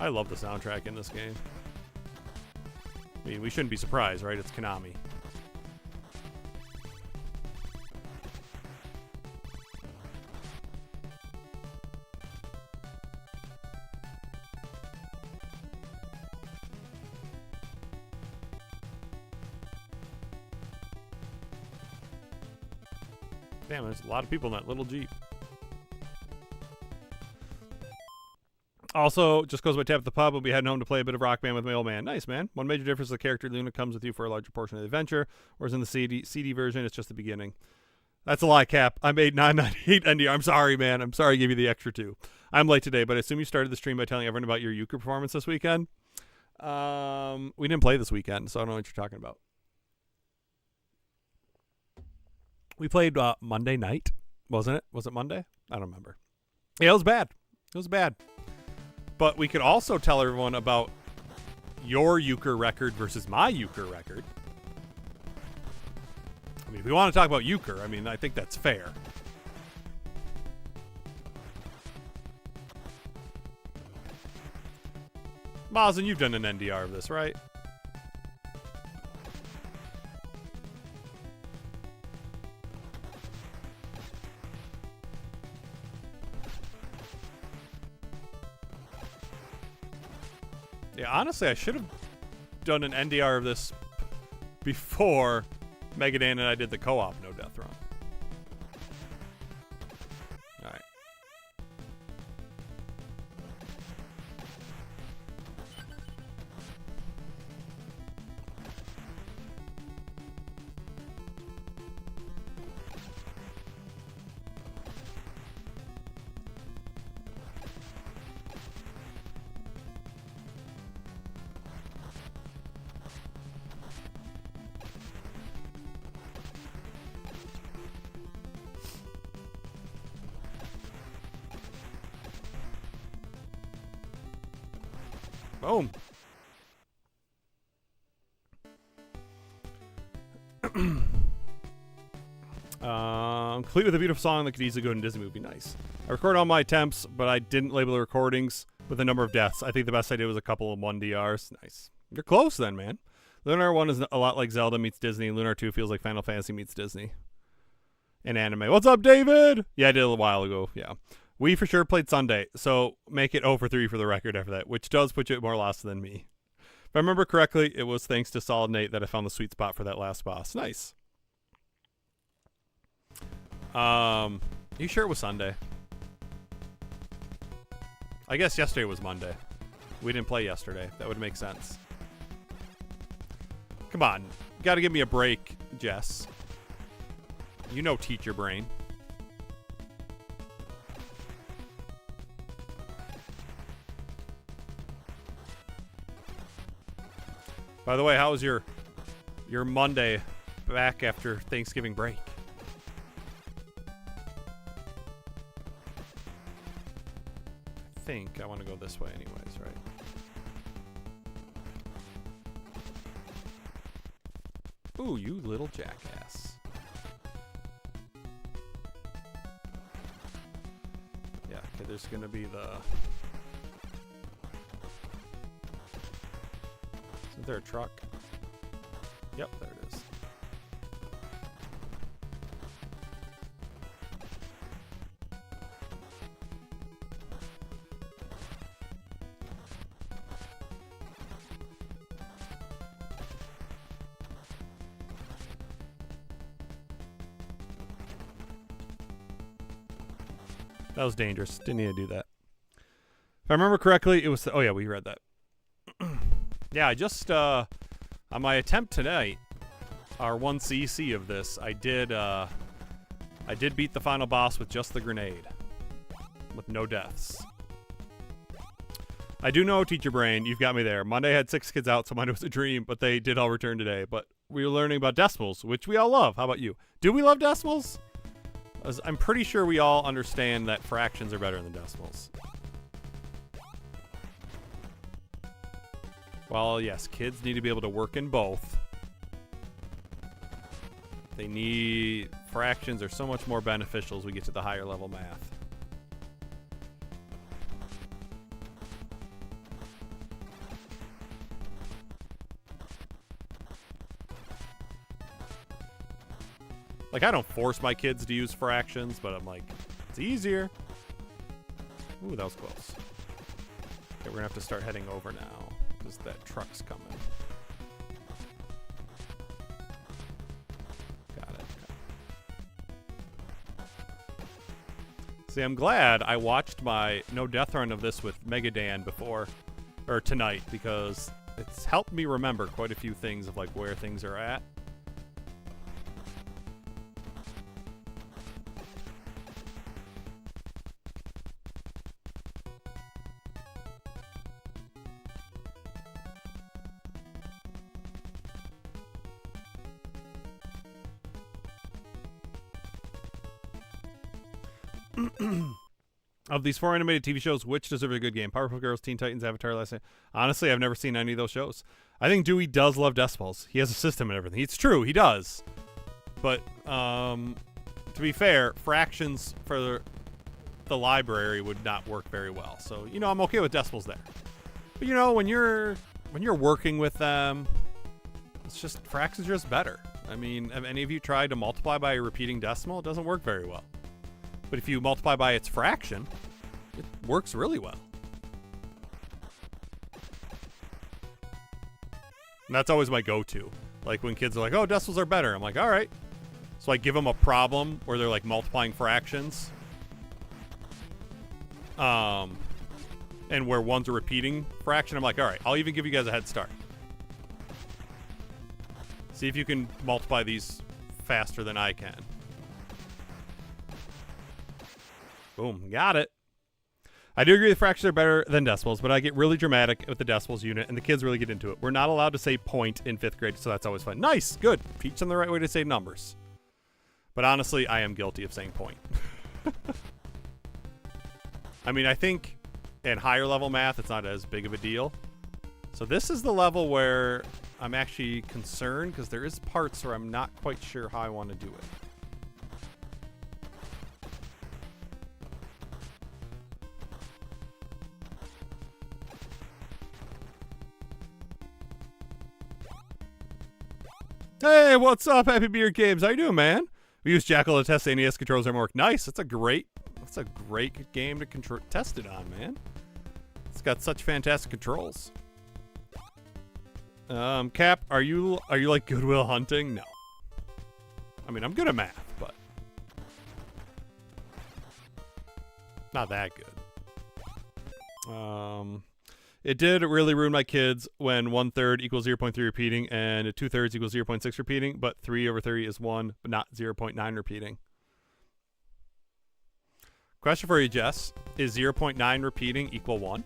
I love the soundtrack in this game. I mean, we shouldn't be surprised, right? It's Konami. Damn, there's a lot of people in that little Jeep. Also, just goes by tap at the pub. We'll be heading home to play a bit of Rock Band with my old man. Nice, man. One major difference: the character Luna comes with you for a larger portion of the adventure, whereas in the CD version, it's just the beginning. That's a lie, Cap. I made 998 NDR. I'm sorry, man. I'm sorry I gave you the extra 2. I'm late today, but I assume you started the stream by telling everyone about your euchre performance this weekend. We didn't play this weekend, so I don't know what you're talking about. We played Monday night, wasn't it? Was it Monday? I don't remember. Yeah, it was bad. It was bad. But we could also tell everyone about your euchre record versus my euchre record. I mean, if we want to talk about euchre, I mean, I think that's fair. Mazen, you've done an NDR of this, right? Yeah, honestly, I should have done an NDR of this before Megadan and I did the co-op No Death Run. All right. Boom. Complete with a beautiful song that could easily go in a Disney movie. Nice. I record all my attempts, but I didn't label the recordings with a number of deaths. I think the best I did was a couple of 1DRs. Nice. You're close then, man. Lunar 1 is a lot like Zelda meets Disney, and Lunar 2 feels like Final Fantasy meets Disney. In anime. What's up, David? Yeah, I did a while ago. Yeah. We for sure played Sunday, so make it 0 for 3 for the record after that, which does put you at more loss than me. If I remember correctly, it was thanks to Solid Nate that I found the sweet spot for that last boss. Nice. Are you sure it was Sunday? I guess yesterday was Monday. We didn't play yesterday. That would make sense. Come on. You gotta give me a break, Jess. You know teacher brain. By the way, how was your Monday back after Thanksgiving break? I think I want to go this way anyways, right? Ooh, you little jackass. Yeah, okay, there's going to be the... Isn't there a truck? Yep, there it is. That was dangerous. Didn't need to do that. If I remember correctly, it was... Oh, yeah, we read that. Yeah, I just... on my attempt tonight, our 1cc of this, I did beat the final boss with just the grenade. With no deaths. I do know, Teacher Brain, you've got me there. Monday had 6 kids out, so mine was a dream, but they did all return today. But we were learning about decimals, which we all love. How about you? Do we love decimals? I'm pretty sure we all understand that fractions are better than decimals. Well, yes, kids need to be able to work in both. They need... Fractions are so much more beneficial as we get to the higher level math. Like, I don't force my kids to use fractions, but I'm like, it's easier. Ooh, that was close. Okay, we're gonna have to start heading over now, because that truck's coming. Got it. See, I'm glad I watched my no death run of this with Mega Dan before, or tonight, because it's helped me remember quite a few things of like where things are at. Of these 4 animated TV shows, which deserve a good game? Powerpuff Girls, Teen Titans, Avatar, Last Night. Honestly, I've never seen any of those shows. I think Dewey does love decimals. He has a system and everything. It's true, he does. But to be fair, fractions for the library would not work very well. So, you know, I'm okay with decimals there. But you know, when you're working with them, it's just fractions are just better. I mean, have any of you tried to multiply by a repeating decimal? It doesn't work very well. But if you multiply by its fraction, it works really well. And that's always my go-to. Like when kids are like, oh, decimals are better. I'm like, all right. So I give them a problem where they're like multiplying fractions. And where one's a repeating fraction. I'm like, all right, I'll even give you guys a head start. See if you can multiply these faster than I can. Boom, got it. I do agree that fractions are better than decimals, but I get really dramatic with the decimals unit, and the kids really get into it. We're not allowed to say point in 5th grade, so that's always fun. Nice, good. Teach them the right way to say numbers. But honestly, I am guilty of saying point. I mean, I think in higher level math, it's not as big of a deal. So this is the level where I'm actually concerned, because there is parts where I'm not quite sure how I want to do it. Hey, what's up, Happy Beard Games? How you doing, man? We use Jackal to test NES controls are more nice. That's a great game to test it on, man. It's got such fantastic controls. Cap, are you like Goodwill Hunting? No. I mean, I'm good at math, but not that good. It did really ruin my kids when 1/3 equals 0.3 repeating and 2/3 equals 0.6 repeating, but 3/30 is 1, but not 0.9 repeating. Question for you, Jess. Is 0.9 repeating equal 1?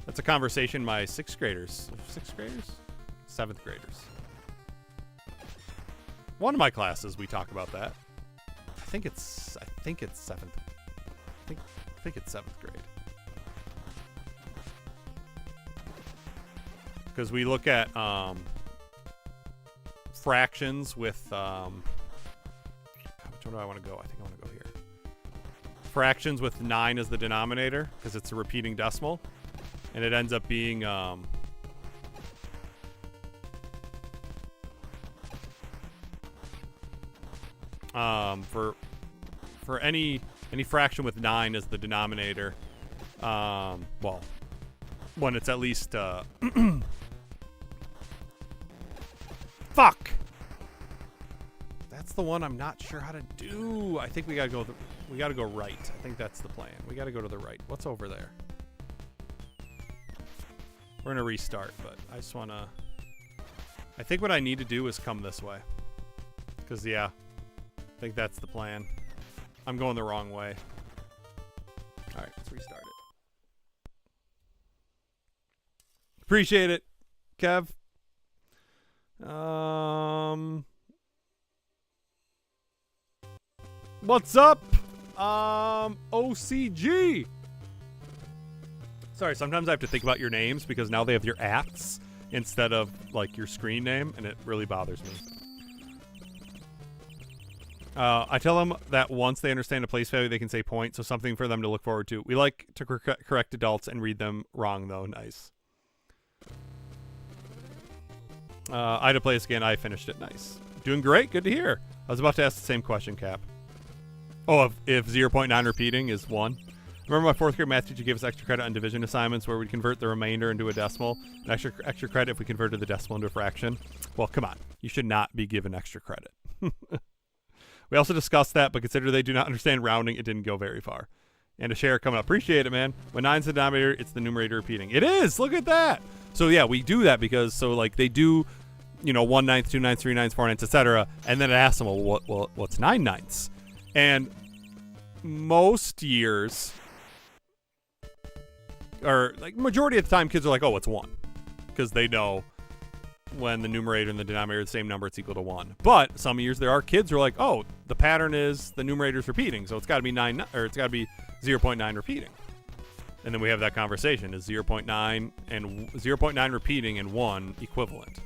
That's a conversation my 6th graders. 6th graders? 7th graders. One of my classes, we talk about that. I think it's 7th. I think it's 7th grade. Because we look at fractions with which one do I want to go? I think I want to go here. Fractions with 9 as the denominator, because it's a repeating decimal, and it ends up being for any fraction with 9 as the denominator, well, when it's at least fuck. That's the one I'm not sure how to do. I think we gotta go right. I think that's the plan. We gotta go to the right. What's over there? We're gonna restart, but I just wanna. I think what I need to do is come this way, because yeah, I think that's the plan. I'm going the wrong way. All right, let's restart it. Appreciate it, Kev. What's up? OCG. Sorry, sometimes I have to think about your names because now they have your ats instead of like your screen name, and it really bothers me. I tell them that once they understand a place value, they can say point, so something for them to look forward to. We like to correct adults and read them wrong, though. Nice. I had to play this again. I finished it. Nice. Doing great. Good to hear. I was about to ask the same question, Cap. Oh, if 0.9 repeating is 1. Remember my 4th grade math teacher gave us extra credit on division assignments where we'd convert the remainder into a decimal, and extra credit if we converted the decimal into a fraction? Well, come on. You should not be given extra credit. We also discussed that, but consider they do not understand rounding, it didn't go very far. And a share coming up. Appreciate it, man. When 9's the denominator, it's the numerator repeating. It is! Look at that! So yeah, we do that because, so like they do, 1 ninth, 2 ninths, 3 ninths, 4 ninths, etc. And then it asks them, well, what's 9 ninths? And most years, or like majority of the time, kids are like, oh, it's 1. Because they know when the numerator and the denominator are the same number, it's equal to 1. But some years there are kids who are like, oh, the pattern is the numerator's repeating, so it's got to be 9, or it's got to be 0.9 repeating. And then we have that conversation: is 0.9 and 0.9 repeating and 1 equivalent?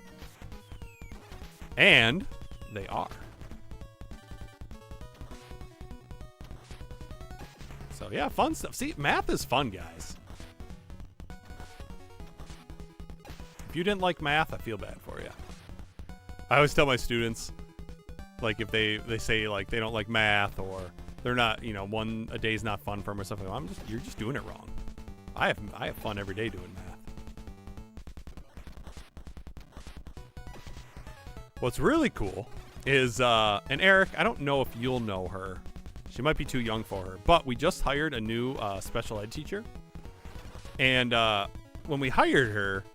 And they are. So yeah, fun stuff. See, math is fun, guys. If you didn't like math, I feel bad for you. I always tell my students, like, if they say like they don't like math, or they're not, a day's not fun for them or something, you're just doing it wrong. I have fun every day doing math. What's really cool is, and Eric, I don't know if you'll know her. She might be too young for her, but we just hired a new special ed teacher. And when we hired her,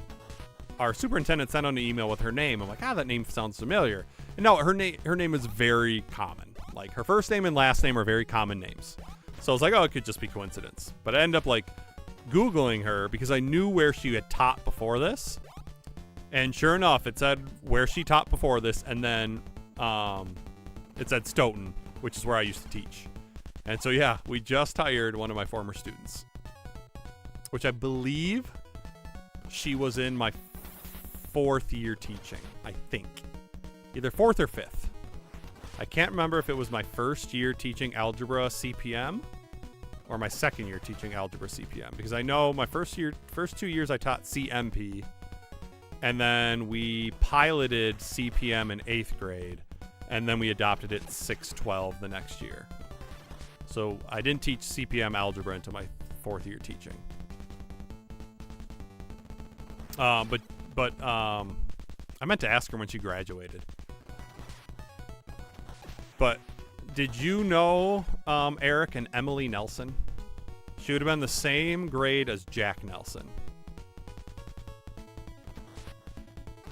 our superintendent sent out an email with her name. I'm like, that name sounds familiar. And no, her name is very common. Like, her first name and last name are very common names. So I was like, oh, it could just be coincidence. But I ended up, like, Googling her because I knew where she had taught before this. And sure enough, it said where she taught before this, and then it said Stoughton, which is where I used to teach. And so, yeah, we just hired one of my former students, which I believe she was in my 4th year teaching, I think. Either 4th or 5th. I can't remember if it was my 1st year teaching algebra CPM or my 2nd year teaching algebra CPM, because I know my first 2 years I taught CMP, and then we piloted CPM in 8th grade, and then we adopted it 6-12 the next year. So I didn't teach CPM algebra until my 4th year teaching. But I meant to ask her when she graduated. But did you know Eric and Emily Nelson? She would have been the same grade as Jack Nelson.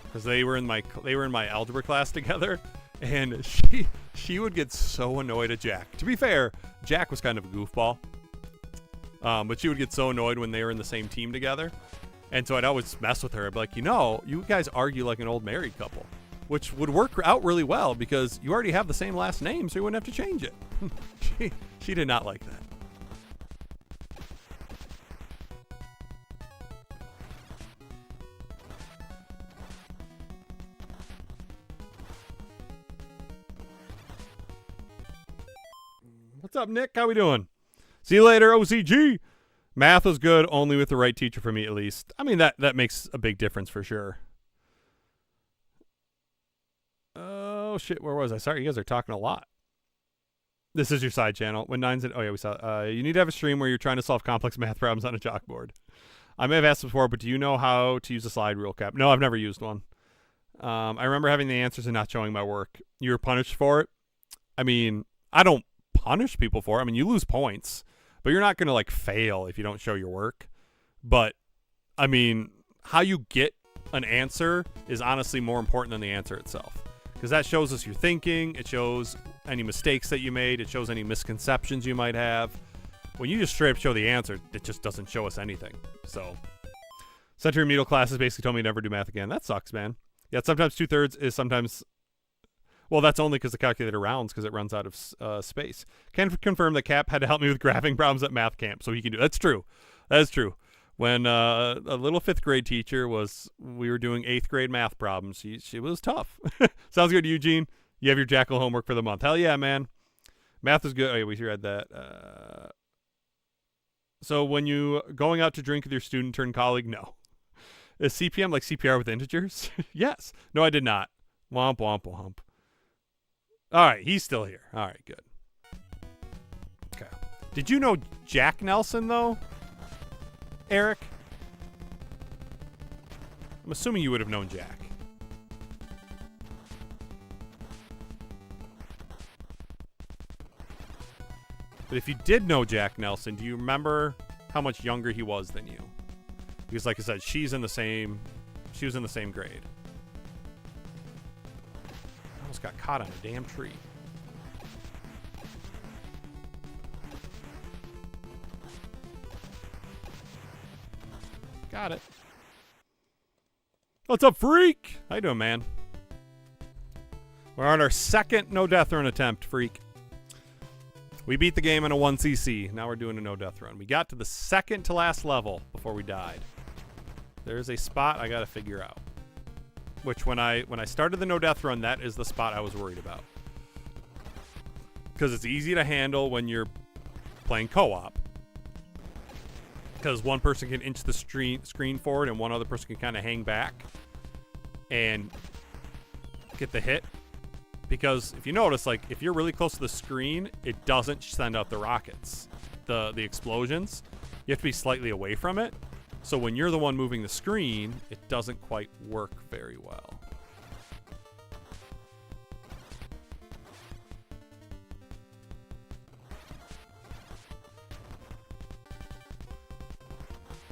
Because they were in my algebra class together, and she would get so annoyed at Jack. To be fair, Jack was kind of a goofball. But she would get so annoyed when they were in the same team together. And so I'd always mess with her. I'd be like, you guys argue like an old married couple, which would work out really well because you already have the same last name, so you wouldn't have to change it. She did not like that. What's up, Nick? How we doing? See you later, OCG. Math was good, only with the right teacher for me, at least. I mean, that makes a big difference for sure. Oh, shit, where was I? Sorry, you guys are talking a lot. This is your side channel. When 9's in... Oh, yeah, we saw... you need to have a stream where you're trying to solve complex math problems on a chalkboard. I may have asked before, but do you know how to use a slide rule cap? No, I've never used one. I remember having the answers and not showing my work. You were punished for it? I mean, I don't punish people for it. I mean, you lose points. But you're not going to, like, fail if you don't show your work. But, I mean, how you get an answer is honestly more important than the answer itself. Because that shows us your thinking. It shows any mistakes that you made. It shows any misconceptions you might have. When you just straight up show the answer, it just doesn't show us anything. So, Center remedial classes basically told me to never do math again. That sucks, man. Yeah, sometimes 2/3 is sometimes... Well, that's only because the calculator rounds because it runs out of space. Can confirm that Cap had to help me with graphing problems at math camp, so he can do. That's true. That is true. When a little 5th grade teacher we were doing 8th grade math problems. She was tough. Sounds good, Eugene. You have your Jackal homework for the month. Hell yeah, man. Math is good. Oh, yeah, we read that. So when you going out to drink with your student turned colleague, no. Is CPM like CPR with integers? Yes. No, I did not. Womp womp womp. All right, he's still here. All right, good. Okay. Did you know Jack Nelson, though, Eric? I'm assuming you would have known Jack. But if you did know Jack Nelson, do you remember how much younger he was than you? Because like I said, she was in the same grade. I almost got caught on a damn tree. Got it. What's up, freak? How you doing, man? We're on our second no death run attempt, freak. We beat the game in a 1cc. Now we're doing a no death run. We got to the second to last level before we died. There's a spot I gotta figure out. Which when I started the no death run, that is the spot I was worried about. Because it's easy to handle when you're playing co-op. Because one person can inch the screen forward and one other person can kind of hang back and get the hit. Because if you notice, like, if you're really close to the screen, it doesn't send out the rockets, the explosions. You have to be slightly away from it. So when you're the one moving the screen, it doesn't quite work very well.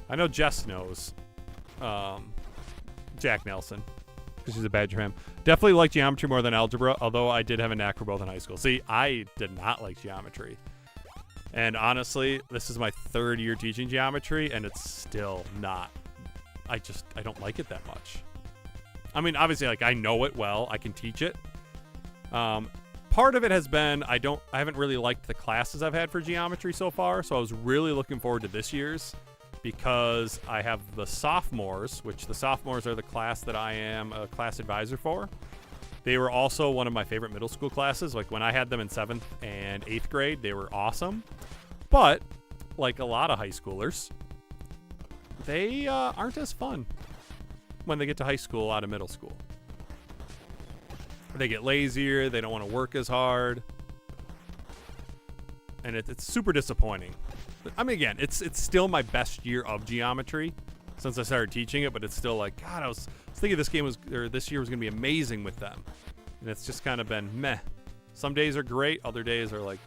I know Jess knows Jack Nelson, because she's a Badger fan. Definitely like geometry more than algebra, although I did have a knack for both in high school. See, I did not like geometry. And honestly, this is my third year teaching geometry, and it's still not. I don't like it that much. I mean, obviously, like, I know it well. I can teach it. Part of it has been I haven't really liked the classes I've had for geometry so far, so I was really looking forward to this year's. Because I have the sophomores, which the sophomores are the class that I am a class advisor for. They were also one of my favorite middle school classes. Like when I had them in 7th and 8th grade, they were awesome. But like a lot of high schoolers, they aren't as fun when they get to high school out of middle school. They get lazier. They don't want to work as hard. And it's super disappointing. I mean, again, it's still my best year of geometry since I started teaching it, but it's still like, God, I was thinking this year was going to be amazing with them. And it's just kind of been meh. Some days are great. Other days are like,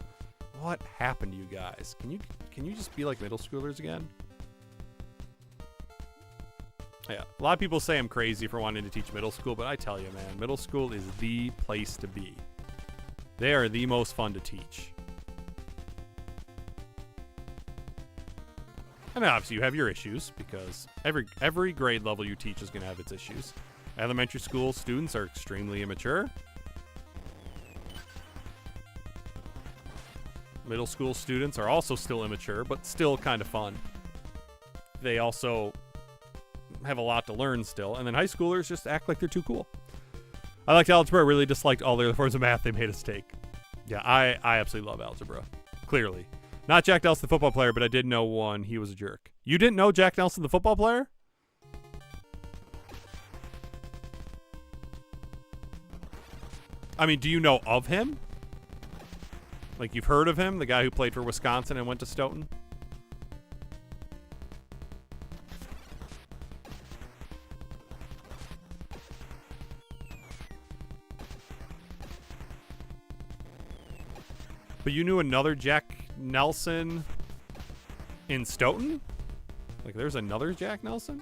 what happened to you guys? Can you just be like middle schoolers again? Yeah, a lot of people say I'm crazy for wanting to teach middle school, but I tell you, man, middle school is the place to be. They are the most fun to teach. And obviously you have your issues because every grade level you teach is going to have its issues. Elementary school students are extremely immature. Middle school students are also still immature, but still kind of fun. They also have a lot to learn still. And then high schoolers just act like they're too cool. I liked algebra. I really disliked all the other forms of math they made us take. Yeah, I absolutely love algebra. Clearly. Not Jack Nelson, the football player, but I did know one. He was a jerk. You didn't know Jack Nelson, the football player? I mean, do you know of him? Like, you've heard of him? The guy who played for Wisconsin and went to Stoughton? But you knew another Jack Nelson in Stoughton? Like, there's another Jack Nelson?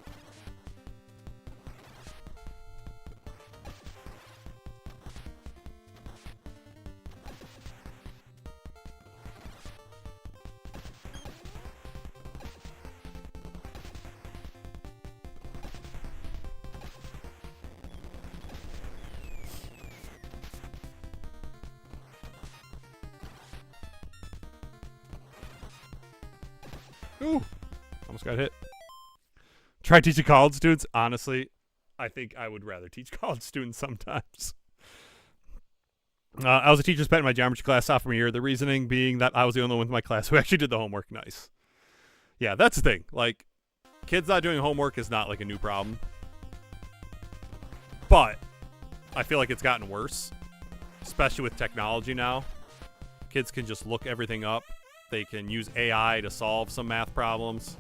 Ooh, almost got hit. Try teaching college students. Honestly, I think I would rather teach college students sometimes. I was a teacher's pet in my geometry class sophomore year. The reasoning being that I was the only one in my class who actually did the homework. Nice. Yeah, that's the thing. Like, kids not doing homework is not like a new problem. But I feel like it's gotten worse, especially with technology now. Kids can just look everything up. They can use AI to solve some math problems.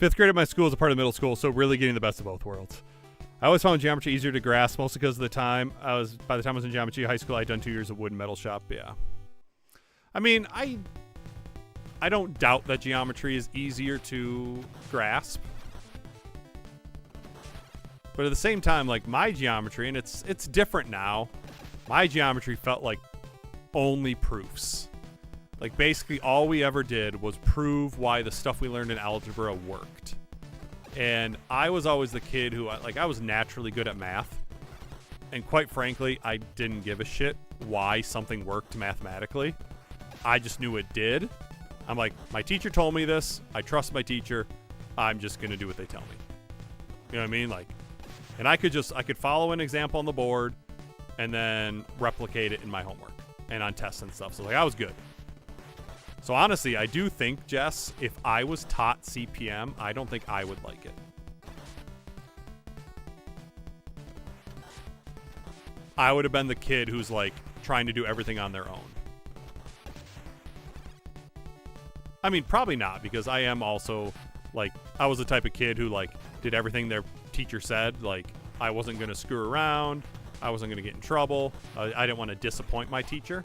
Fifth grade at my school is a part of middle school, so really getting the best of both worlds. I always found geometry easier to grasp, mostly because by the time I was in geometry high school, I'd done 2 years of wood and metal shop. Yeah. I mean, I don't doubt that geometry is easier to grasp. But at the same time, like my geometry, and it's different now, my geometry felt like only proofs. Like basically all we ever did was prove why the stuff we learned in algebra worked. And I was always the kid who, I was naturally good at math. And quite frankly, I didn't give a shit why something worked mathematically. I just knew it did. I'm like, my teacher told me this. I trust my teacher. I'm just going to do what they tell me. You know what I mean? Like, and I could follow an example on the board and then replicate it in my homework and on tests and stuff. So like, I was good. So honestly, I do think, Jess, if I was taught CPM, I don't think I would like it. I would have been the kid who's like trying to do everything on their own. I mean, probably not, because I am also like, I was the type of kid who like did everything their teacher said. Like, I wasn't going to screw around. I wasn't going to get in trouble. I didn't want to disappoint my teacher.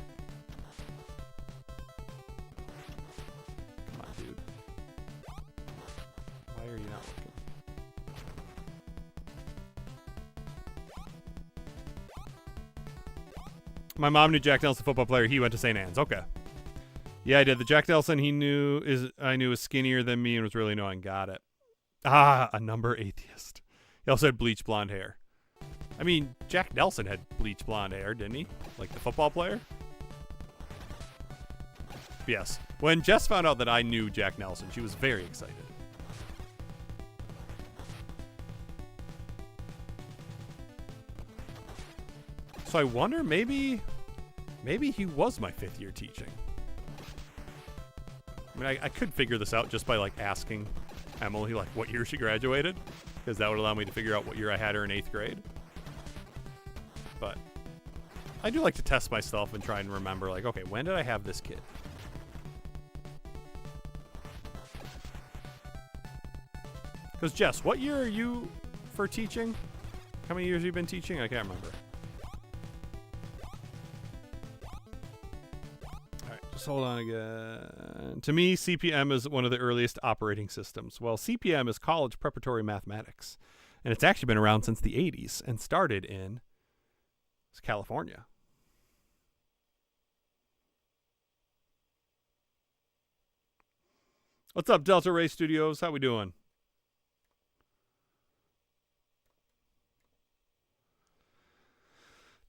My mom knew Jack Nelson, football player. He went to St. Anne's. Okay. Yeah, I did. The Jack Nelson I knew is skinnier than me and was really annoying. Got it. Ah, a number atheist. He also had bleach blonde hair. I mean, Jack Nelson had bleach blonde hair, didn't he? Like the football player? Yes. When Jess found out that I knew Jack Nelson, she was very excited. So I wonder, maybe he was my 5th year teaching. I mean, I could figure this out just by like asking Emily like what year she graduated, because that would allow me to figure out what year I had her in 8th grade. But I do like to test myself and try and remember, like, okay, when did I have this kid? Because Jess, what year are you for teaching? How many years have you been teaching? I can't remember. Just hold on again. To me, CPM is one of the earliest operating systems. Well, CPM is college preparatory mathematics, and it's actually been around since the 80s and started in California. What's up, Delta Ray Studios? How we doing?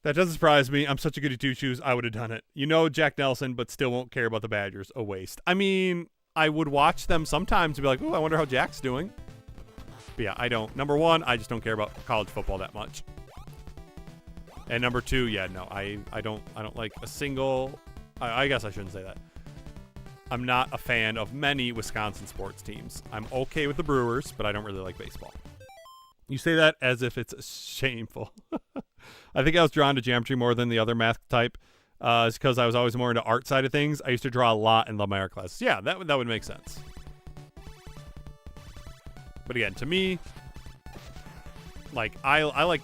That doesn't surprise me. I'm such a goody two-shoes. I would have done it. You know Jack Nelson, but still won't care about the Badgers. A waste. I mean, I would watch them sometimes and be like, oh, I wonder how Jack's doing. But yeah, I don't. Number one, I just don't care about college football that much. And number two, yeah, no, I don't like a single. I guess I shouldn't say that. I'm not a fan of many Wisconsin sports teams. I'm okay with the Brewers, but I don't really like baseball. You say that as if it's shameful. I think I was drawn to geometry more than the other math type. It's because I was always more into art side of things. I used to draw a lot and love my art classes. Yeah, that would make sense. But again, to me, like I like.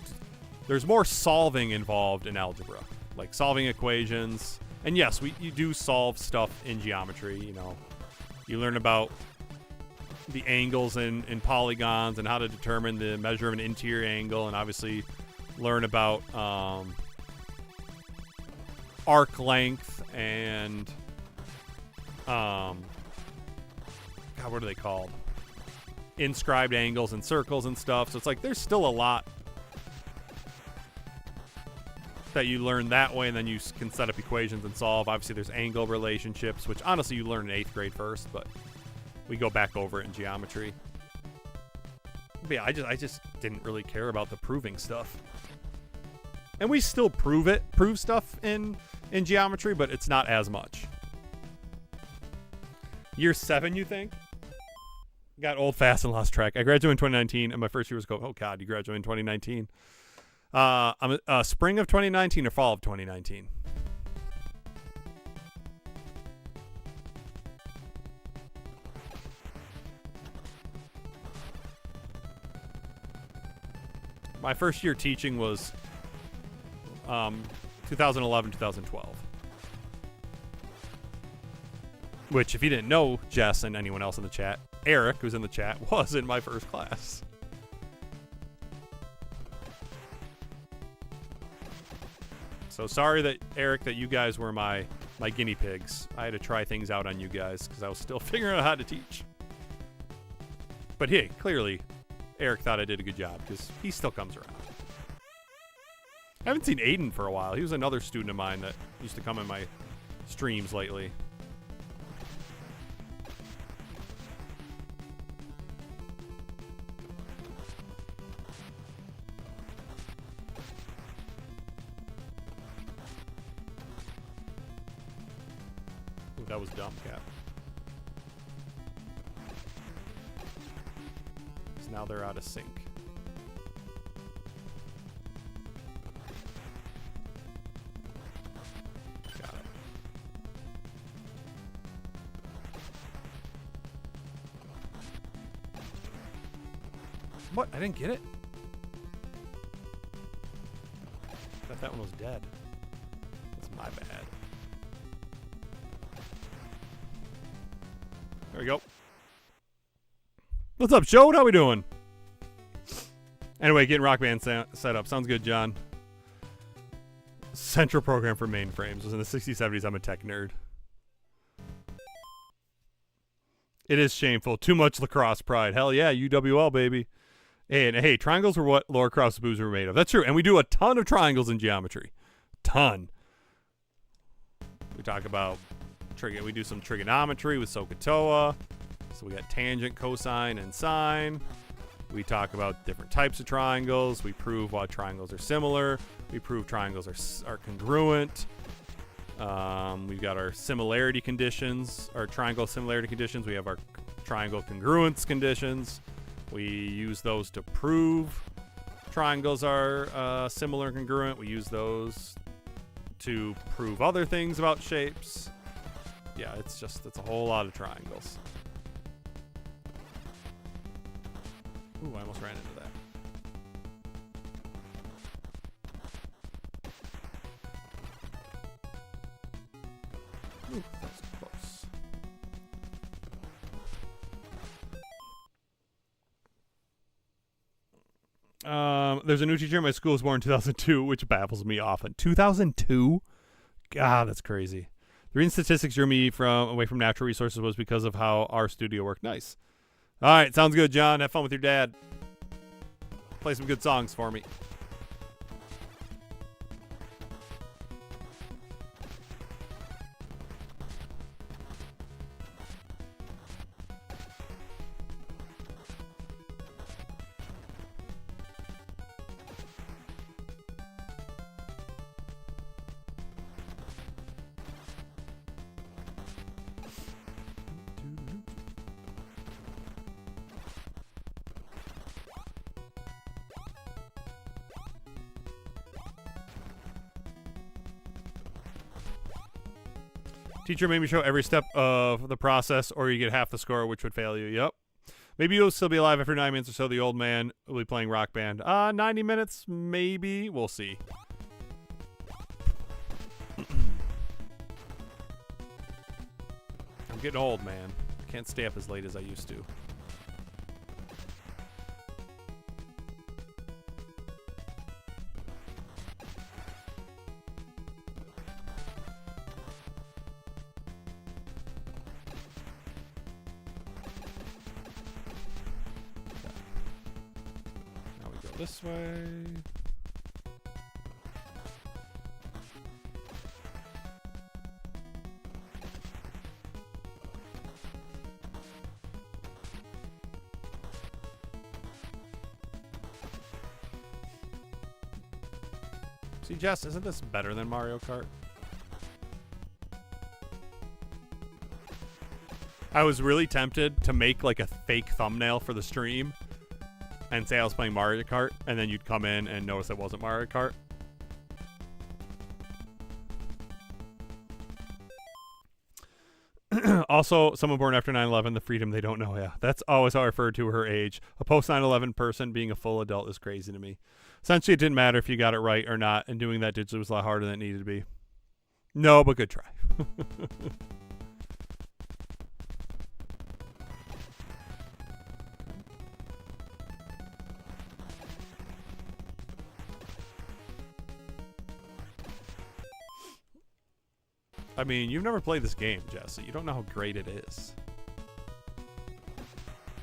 There's more solving involved in algebra, like solving equations. And yes, you do solve stuff in geometry. You know, you learn about the angles in polygons and how to determine the measure of an interior angle, and obviously learn about arc length and God, what are they called? Inscribed angles and circles and stuff. So it's like there's still a lot that you learn that way, and then you can set up equations and solve. Obviously, there's angle relationships, which honestly you learn in 8th grade first, but we go back over it in geometry. But yeah, I just didn't really care about the proving stuff. And we still prove stuff in geometry, but it's not as much. Year 7, you think? Got old fast and lost track. I graduated in 2019, and my first year was oh God, you graduated in 2019. I'm spring of 2019 or fall of 2019. My first year teaching was 2011, 2012. Which, if you didn't know, Jess and anyone else in the chat, Eric, who's in the chat, was in my first class. So sorry that, Eric, that you guys were my guinea pigs. I had to try things out on you guys because I was still figuring out how to teach. But hey, clearly, Eric thought I did a good job because he still comes around. I haven't seen Aiden for a while. He was another student of mine that used to come in my streams lately. Ooh, that was dumb, Cap. So now they're out of sync. Got it. What? I didn't get it? I thought that one was dead. That's my bad. There we go. What's up, Shode? How we doing? Anyway, getting Rock Band set up. Sounds good, John. Central program for mainframes. Was in the 60s, 70s. I'm a tech nerd. It is shameful. Too much lacrosse pride. Hell yeah, UWL, baby. And hey, triangles were what Laura Cross boos were made of. That's true. And we do a ton of triangles in geometry. Ton. We talk about we do some trigonometry with SOHCAHTOA. So we got tangent, cosine, and sine. We talk about different types of triangles. We prove why triangles are similar. We prove triangles are congruent. We've got our similarity conditions, our triangle similarity conditions. We have our triangle congruence conditions. We use those to prove triangles are similar and congruent. We use those to prove other things about shapes. Yeah, it's a whole lot of triangles. Ooh, I almost ran into that. Ooh, that's close. There's a new teacher in my school was born in 2002, which baffles me often. 2002? God, that's crazy. The reason statistics drew me away from natural resources was because of how our studio worked. Nice. All right, sounds good, John. Have fun with your dad. Play some good songs for me. Teacher made me show every step of the process, or you get half the score, which would fail you. Yep. Maybe you'll still be alive after 9 minutes or so. The old man will be playing Rock Band. 90 minutes, maybe. We'll see. I'm getting old, man. I can't stay up as late as I used to. This way. See, Jess, isn't this better than Mario Kart? I was really tempted to make like a fake thumbnail for the stream and say I was playing Mario Kart, and then you'd come in and notice it wasn't Mario Kart. Also, someone born after 9/11, the freedom they don't know. Yeah, that's always how I refer to her age. A post 9/11 person being a full adult is crazy to me. Essentially, it didn't matter if you got it right or not, and doing that digitally was a lot harder than it needed to be. No, but good try. I mean, you've never played this game, Jesse. You don't know how great it is.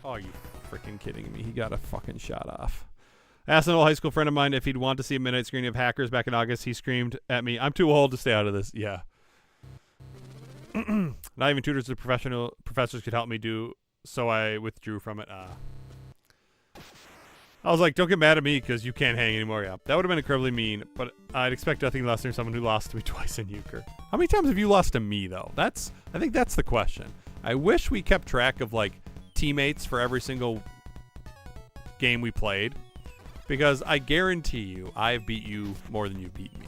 Oh, are you freaking kidding me? He got a fucking shot off. I asked an old high school friend of mine if he'd want to see a midnight screening of Hackers back in August. He screamed at me, "I'm too old to stay out of this." Yeah. Not even tutors or professional professors could help me do, so I withdrew from it. I was like, don't get mad at me because you can't hang anymore. Yeah, that would have been incredibly mean, but I'd expect nothing less from someone who lost to me twice in euchre. How many times have you lost to me, though? I think that's the question. I wish we kept track of, like, teammates for every single game we played, because I guarantee you I've beat you more than you beat me.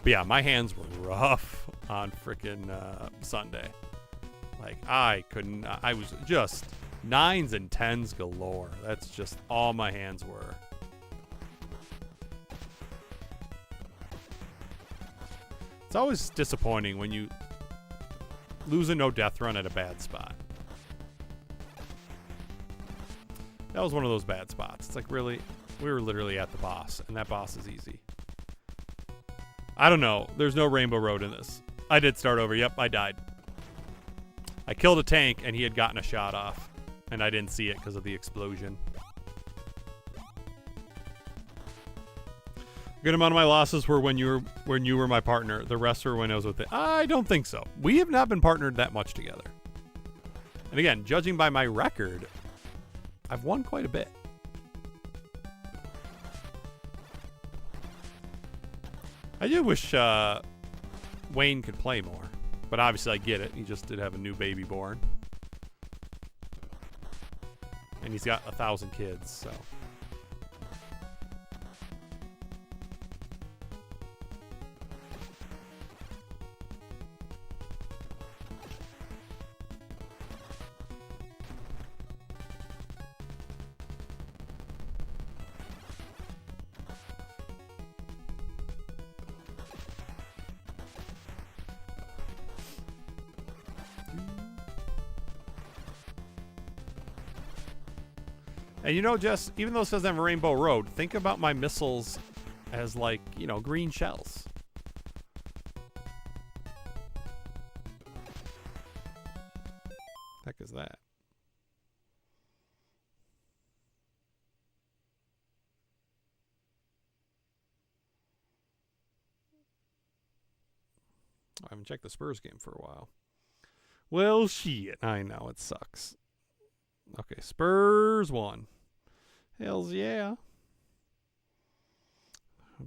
But yeah, my hands were rough on frickin' Sunday. Like, I was just 9s and 10s galore. That's just all my hands were. It's always disappointing when you lose a no death run at a bad spot. That was one of those bad spots. It's like, really, we were literally at the boss, and that boss is easy. I don't know. There's no Rainbow Road in this. I did start over. Yep, I died. I killed a tank, and he had gotten a shot off, and I didn't see it because of the explosion. A good amount of my losses were when you were my partner. The rest were when I was with it. I don't think so. We have not been partnered that much together. And again, judging by my record, I've won quite a bit. I do wish Wayne could play more, but obviously I get it. He just did have a new baby born, and he's got 1,000 kids, so. And you know, Jess, even though it says I have a Rainbow Road, think about my missiles as, like, you know, green shells. Heck is that? I haven't checked the Spurs game for a while. Well, shit. I know, it sucks. Okay, Spurs won. Hells yeah.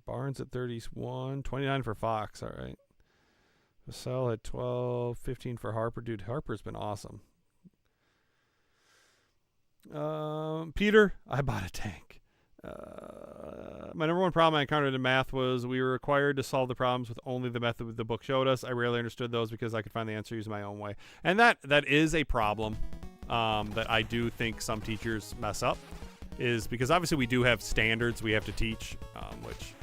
Barnes at 31. 29 for Fox. All right. Vassell had 12. 15 for Harper. Dude, Harper's been awesome. Peter, I bought a tank. My number one problem I encountered in math was we were required to solve the problems with only the method the book showed us. I rarely understood those because I could find the answer using my own way. And that is a problem that I do think some teachers mess up, is because obviously we do have standards we have to teach, which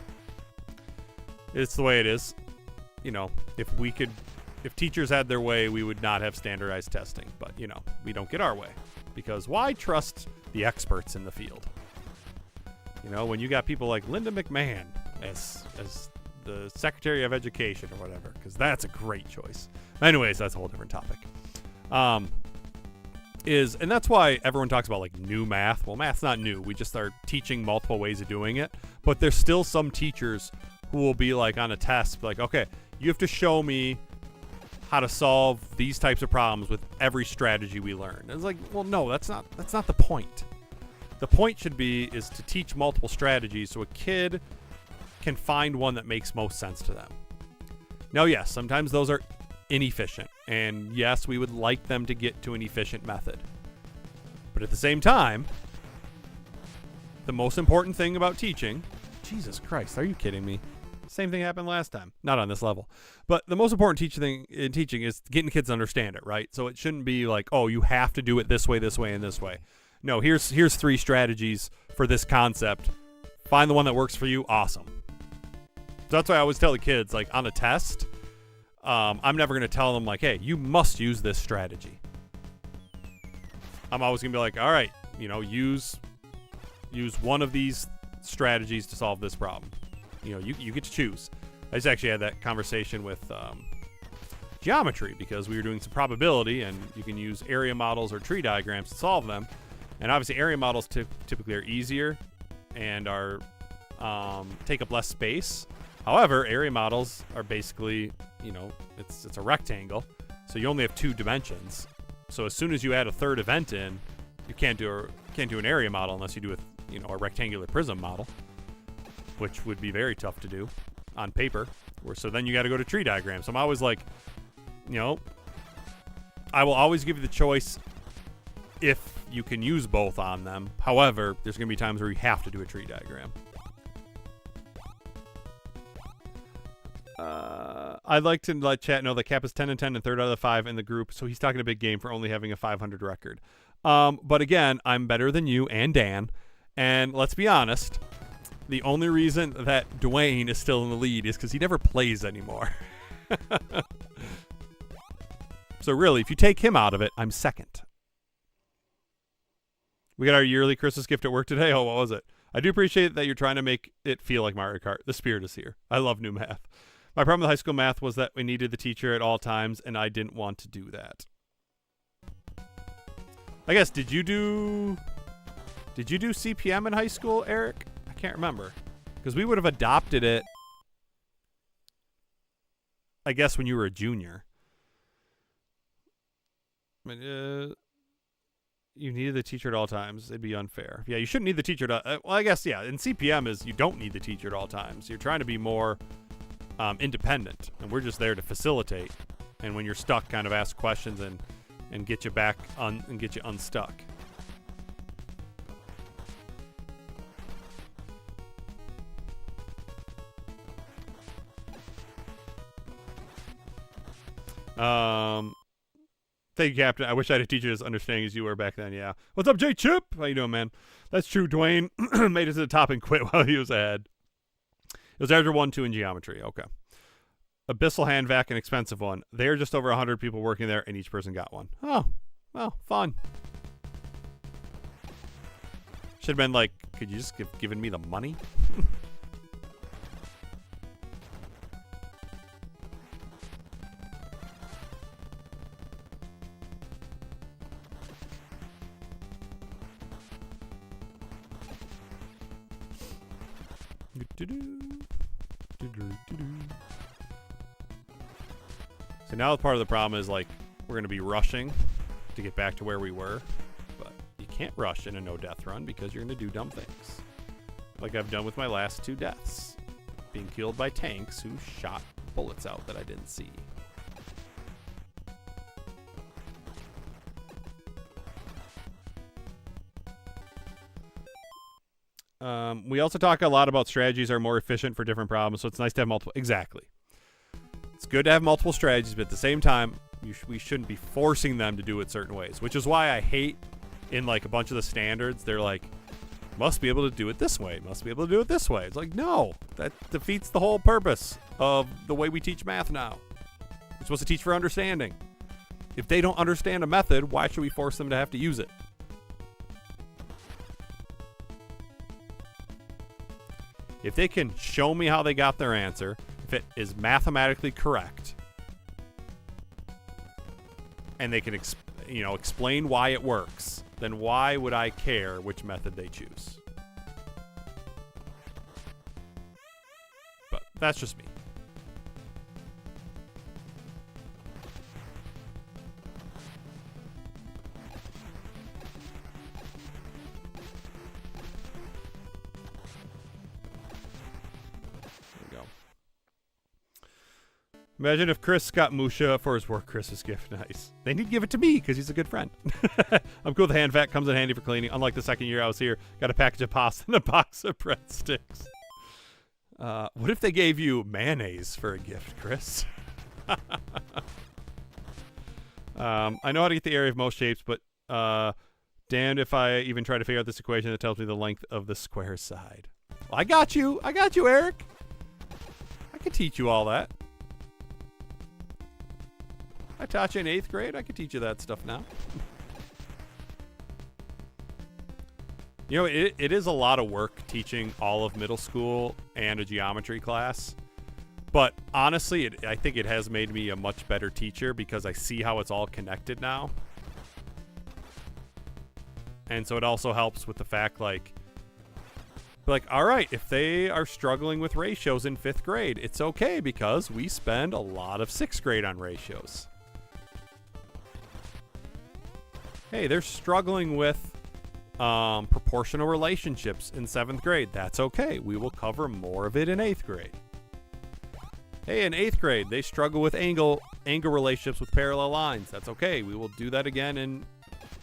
it's the way it is. You know, if teachers had their way, we would not have standardized testing. But, you know, we don't get our way, because why trust the experts in the field? You know, when you got people like Linda McMahon as the Secretary of Education or whatever, because that's a great choice. Anyways, that's a whole different topic. And that's why everyone talks about, like, new math. Well, math's not new. We just are teaching multiple ways of doing it. But there's still some teachers who will be, like, on a test, like, okay, you have to show me how to solve these types of problems with every strategy we learn. And it's like, well, no, that's not the point. The point should be is to teach multiple strategies so a kid can find one that makes most sense to them. Now, yes, sometimes those are inefficient, and yes, we would like them to get to an efficient method. But at the same time, the most important thing about teaching, Jesus Christ, are you kidding me? Same thing happened last time. Not on this level. But the most important thing in teaching is getting kids to understand it, right? So it shouldn't be like, oh, you have to do it this way, and this way. No, here's 3 strategies for this concept. Find the one that works for you. Awesome. So that's why I always tell the kids, like, on a test, I'm never going to tell them, like, hey, you must use this strategy. I'm always going to be like, all right, use one of these strategies to solve this problem. You get to choose. I just actually had that conversation with geometry because we were doing some probability, and you can use area models or tree diagrams to solve them. And obviously area models typically are easier and are take up less space. However, area models are basically, it's a rectangle, so you only have 2 dimensions. So as soon as you add a third event in, you can't do an area model unless you do a rectangular prism model, which would be very tough to do on paper. So then you got to go to tree diagrams. So I'm always like, I will always give you the choice if you can use both on them. However, there's going to be times where you have to do a tree diagram. I'd like to let chat know that Cap is 10 and 10 and 3rd out of the 5 in the group, so he's talking a big game for only having a 500 record. But again, I'm better than you and Dan, and let's be honest, the only reason that Dwayne is still in the lead is because he never plays anymore. So really, if you take him out of it, I'm second. We got our yearly Christmas gift at work today. Oh, what was it? I do appreciate that you're trying to make it feel like Mario Kart. The spirit is here. I love new math. My problem with high school math was that we needed the teacher at all times, and I didn't want to do that. I guess, did you do CPM in high school, Eric? I can't remember. Because we would have adopted it, I guess, when you were a junior. You needed the teacher at all times. It'd be unfair. Yeah, you shouldn't need the teacher at all. Well, I guess, yeah. In CPM is you don't need the teacher at all times. You're trying to be more independent, and we're just there to facilitate. And when you're stuck, kind of ask questions and get you back and get you unstuck. Thank you, Captain. I wish I had a teacher as understanding as you were back then. Yeah. What's up, J Chip? How you doing, man? That's true. Dwayne made it to the top and quit while he was ahead. It was after 1-2 in geometry. Okay. Abyssal hand vac, an expensive one. There are just over 100 people working there, and each person got one. Oh, well, fun. Should have been like, could you just given me the money? So now part of the problem is, like, we're going to be rushing to get back to where we were, but you can't rush in a no-death run because you're going to do dumb things. Like I've done with my last 2 deaths. Being killed by tanks who shot bullets out that I didn't see. We also talk a lot about strategies are more efficient for different problems, so it's nice to have multiple. Exactly. It's good to have multiple strategies, but at the same time, we shouldn't be forcing them to do it certain ways, which is why I hate in like a bunch of the standards, they're like, must be able to do it this way, must be able to do it this way. It's like, no, that defeats the whole purpose of the way we teach math now. We're supposed to teach for understanding. If they don't understand a method, why should we force them to have to use it? If they can show me how they got their answer, if it is mathematically correct, and they can explain why it works, then why would I care which method they choose? But that's just me. Imagine if Chris got Musha for his work Christmas gift. Nice. They need to give it to me because he's a good friend. I'm cool with the hand vac. Comes in handy for cleaning. Unlike the second year I was here, got a package of pasta and a box of breadsticks. What if they gave you mayonnaise for a gift, Chris? I know how to get the area of most shapes, but damned if I even try to figure out this equation that tells me the length of the square side. Well, I got you, Eric. I can teach you all that. I taught you in 8th grade. I can teach you that stuff now. You know, it is a lot of work teaching all of middle school and a geometry class. But honestly, I think it has made me a much better teacher because I see how it's all connected now. And so it also helps with the fact, like, all right, if they are struggling with ratios in 5th grade, it's okay because we spend a lot of 6th grade on ratios. Hey, they're struggling with proportional relationships in 7th grade. That's okay. We will cover more of it in 8th grade. Hey, in 8th grade, they struggle with angle relationships with parallel lines. That's okay. We will do that again in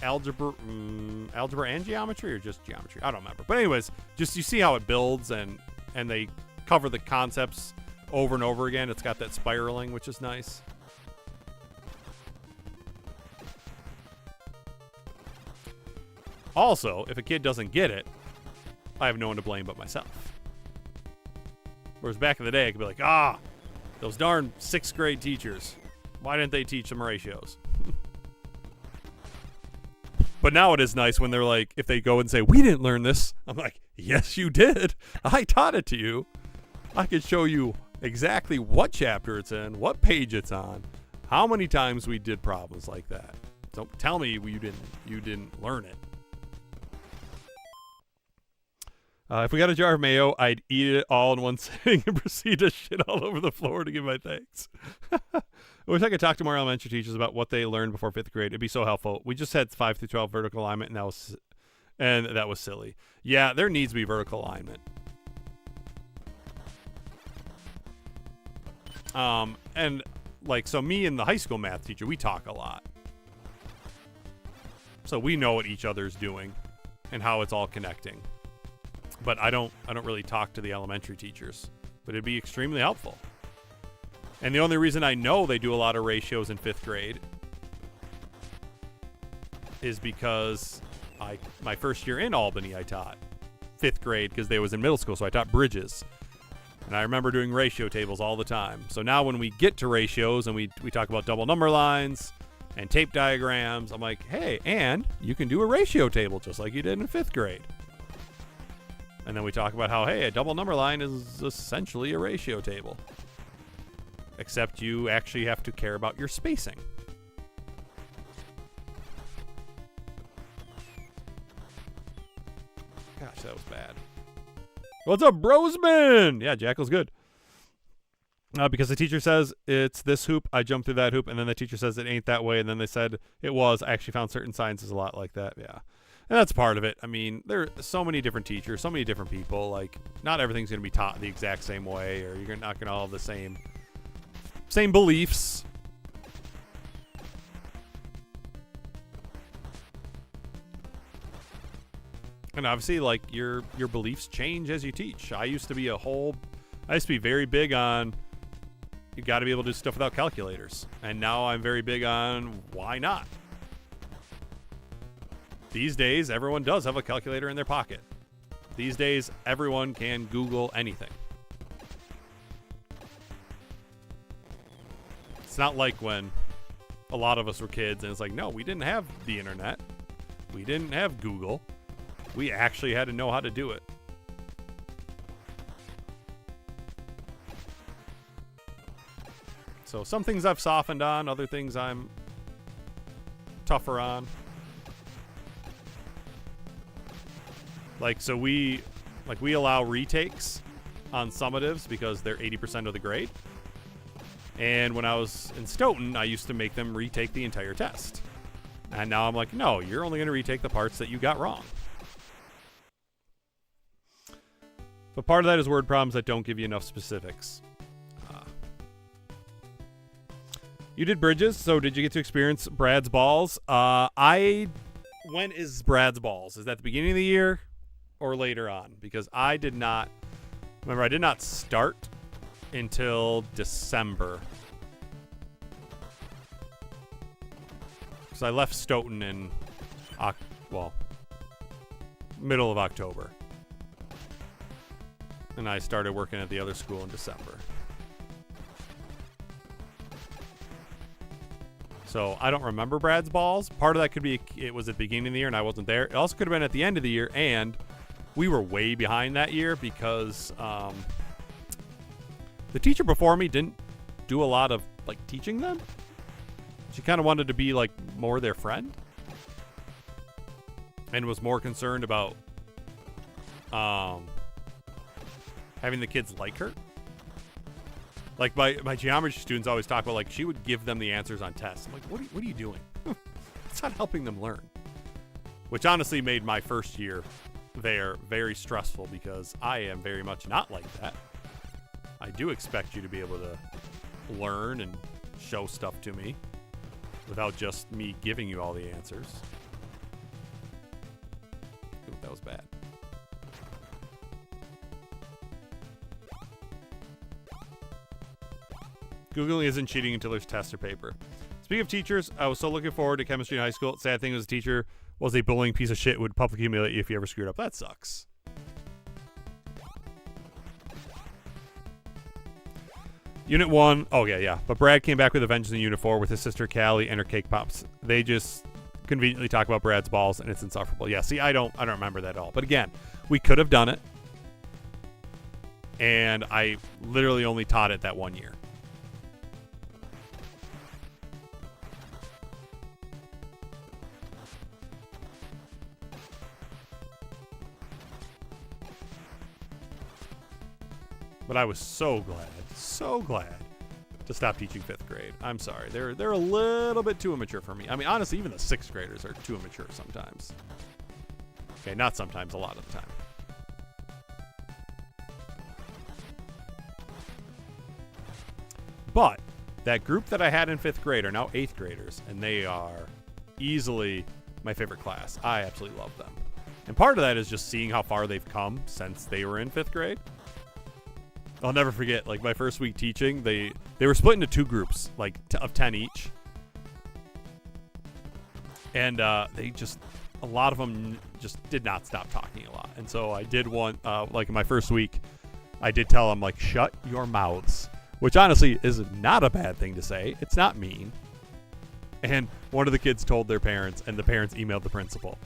algebra and geometry, or just geometry. I don't remember. But anyways, just you see how it builds, and they cover the concepts over and over again. It's got that spiraling, which is nice. Also, if a kid doesn't get it, I have no one to blame but myself. Whereas back in the day, I could be like, those darn 6th grade teachers. Why didn't they teach them ratios? But now it is nice when they're like, if they go and say, we didn't learn this. I'm like, yes, you did. I taught it to you. I could show you exactly what chapter it's in, what page it's on, how many times we did problems like that. Don't tell me you didn't learn it. If we got a jar of mayo, I'd eat it all in one sitting and proceed to shit all over the floor to give my thanks. I wish I could talk to more elementary teachers about what they learned before 5th grade. It'd be so helpful. We just had 5 through 12 vertical alignment, and that was silly. Yeah, there needs to be vertical alignment. And like, so me and the high school math teacher, we talk a lot. So we know what each other's doing and how it's all connecting. But I don't really talk to the elementary teachers, but it'd be extremely helpful. And the only reason I know they do a lot of ratios in 5th grade is because my first year in Albany, I taught 5th grade because they was in middle school, so I taught bridges. And I remember doing ratio tables all the time. So now when we get to ratios and we talk about double number lines and tape diagrams, I'm like, hey, and you can do a ratio table just like you did in 5th grade. And then we talk about how, hey, a double number line is essentially a ratio table. Except you actually have to care about your spacing. Gosh, that was bad. What's up, Brosman? Yeah, Jackal's good. Because the teacher says it's this hoop, I jump through that hoop, and then the teacher says it ain't that way, and then they said it was. I actually found certain sciences a lot like that, yeah. And that's part of it. I mean, there are so many different teachers, so many different people. Like, not everything's going to be taught the exact same way, or you're not going to all have the same beliefs. And obviously, like, your beliefs change as you teach. I used to be very big on, you got to be able to do stuff without calculators. And now I'm very big on, why not? These days, everyone does have a calculator in their pocket. These days, everyone can Google anything. It's not like when a lot of us were kids and it's like, no, we didn't have the internet. We didn't have Google. We actually had to know how to do it. So some things I've softened on, other things I'm tougher on. Like, so we allow retakes on summatives because they're 80% of the grade. And when I was in Stoughton, I used to make them retake the entire test. And now I'm like, no, you're only going to retake the parts that you got wrong. But part of that is word problems that don't give you enough specifics. You did bridges, so did you get to experience Brad's balls? When is Brad's balls? Is that the beginning of the year or later on? Because I did not Remember, I did not start until December. So I left Stoughton in, middle of October. And I started working at the other school in December. So I don't remember Brad's balls. Part of that could be it was at the beginning of the year and I wasn't there. It also could have been at the end of the year, and we were way behind that year because the teacher before me didn't do a lot of like teaching them. She kind of wanted to be like more their friend and was more concerned about having the kids like her. Like my geometry students always talk about like she would give them the answers on tests. I'm like, what are you doing? It's not helping them learn. Which honestly made my first year there very stressful because I am very much not like that. I do expect you to be able to learn and show stuff to me without just me giving you all the answers. Ooh, that was bad. Googling isn't cheating until there's test or paper. Speaking of teachers, I was so looking forward to chemistry in high school. Sad thing was a teacher was a bullying piece of shit, would publicly humiliate you if you ever screwed up. That sucks. Unit 1. Oh, yeah. But Brad came back with a vengeance in Unit 4 with his sister Callie and her cake pops. They just conveniently talk about Brad's balls, and it's insufferable. Yeah, see, I don't remember that at all. But again, we could have done it. And I literally only taught it that 1 year. But I was so glad to stop teaching 5th grade. I'm sorry. They're a little bit too immature for me. I mean, honestly, even the 6th graders are too immature sometimes. Okay, not sometimes, a lot of the time. But that group that I had in 5th grade are now 8th graders, and they are easily my favorite class. I absolutely love them. And part of that is just seeing how far they've come since they were in 5th grade. I'll never forget, like, my first week teaching, they were split into 2 groups, like, of 10 each. And they just, a lot of them just did not stop talking a lot. And so I did one, like, in my first week, I did tell them, like, shut your mouths. Which, honestly, is not a bad thing to say. It's not mean. And one of the kids told their parents, and the parents emailed the principal.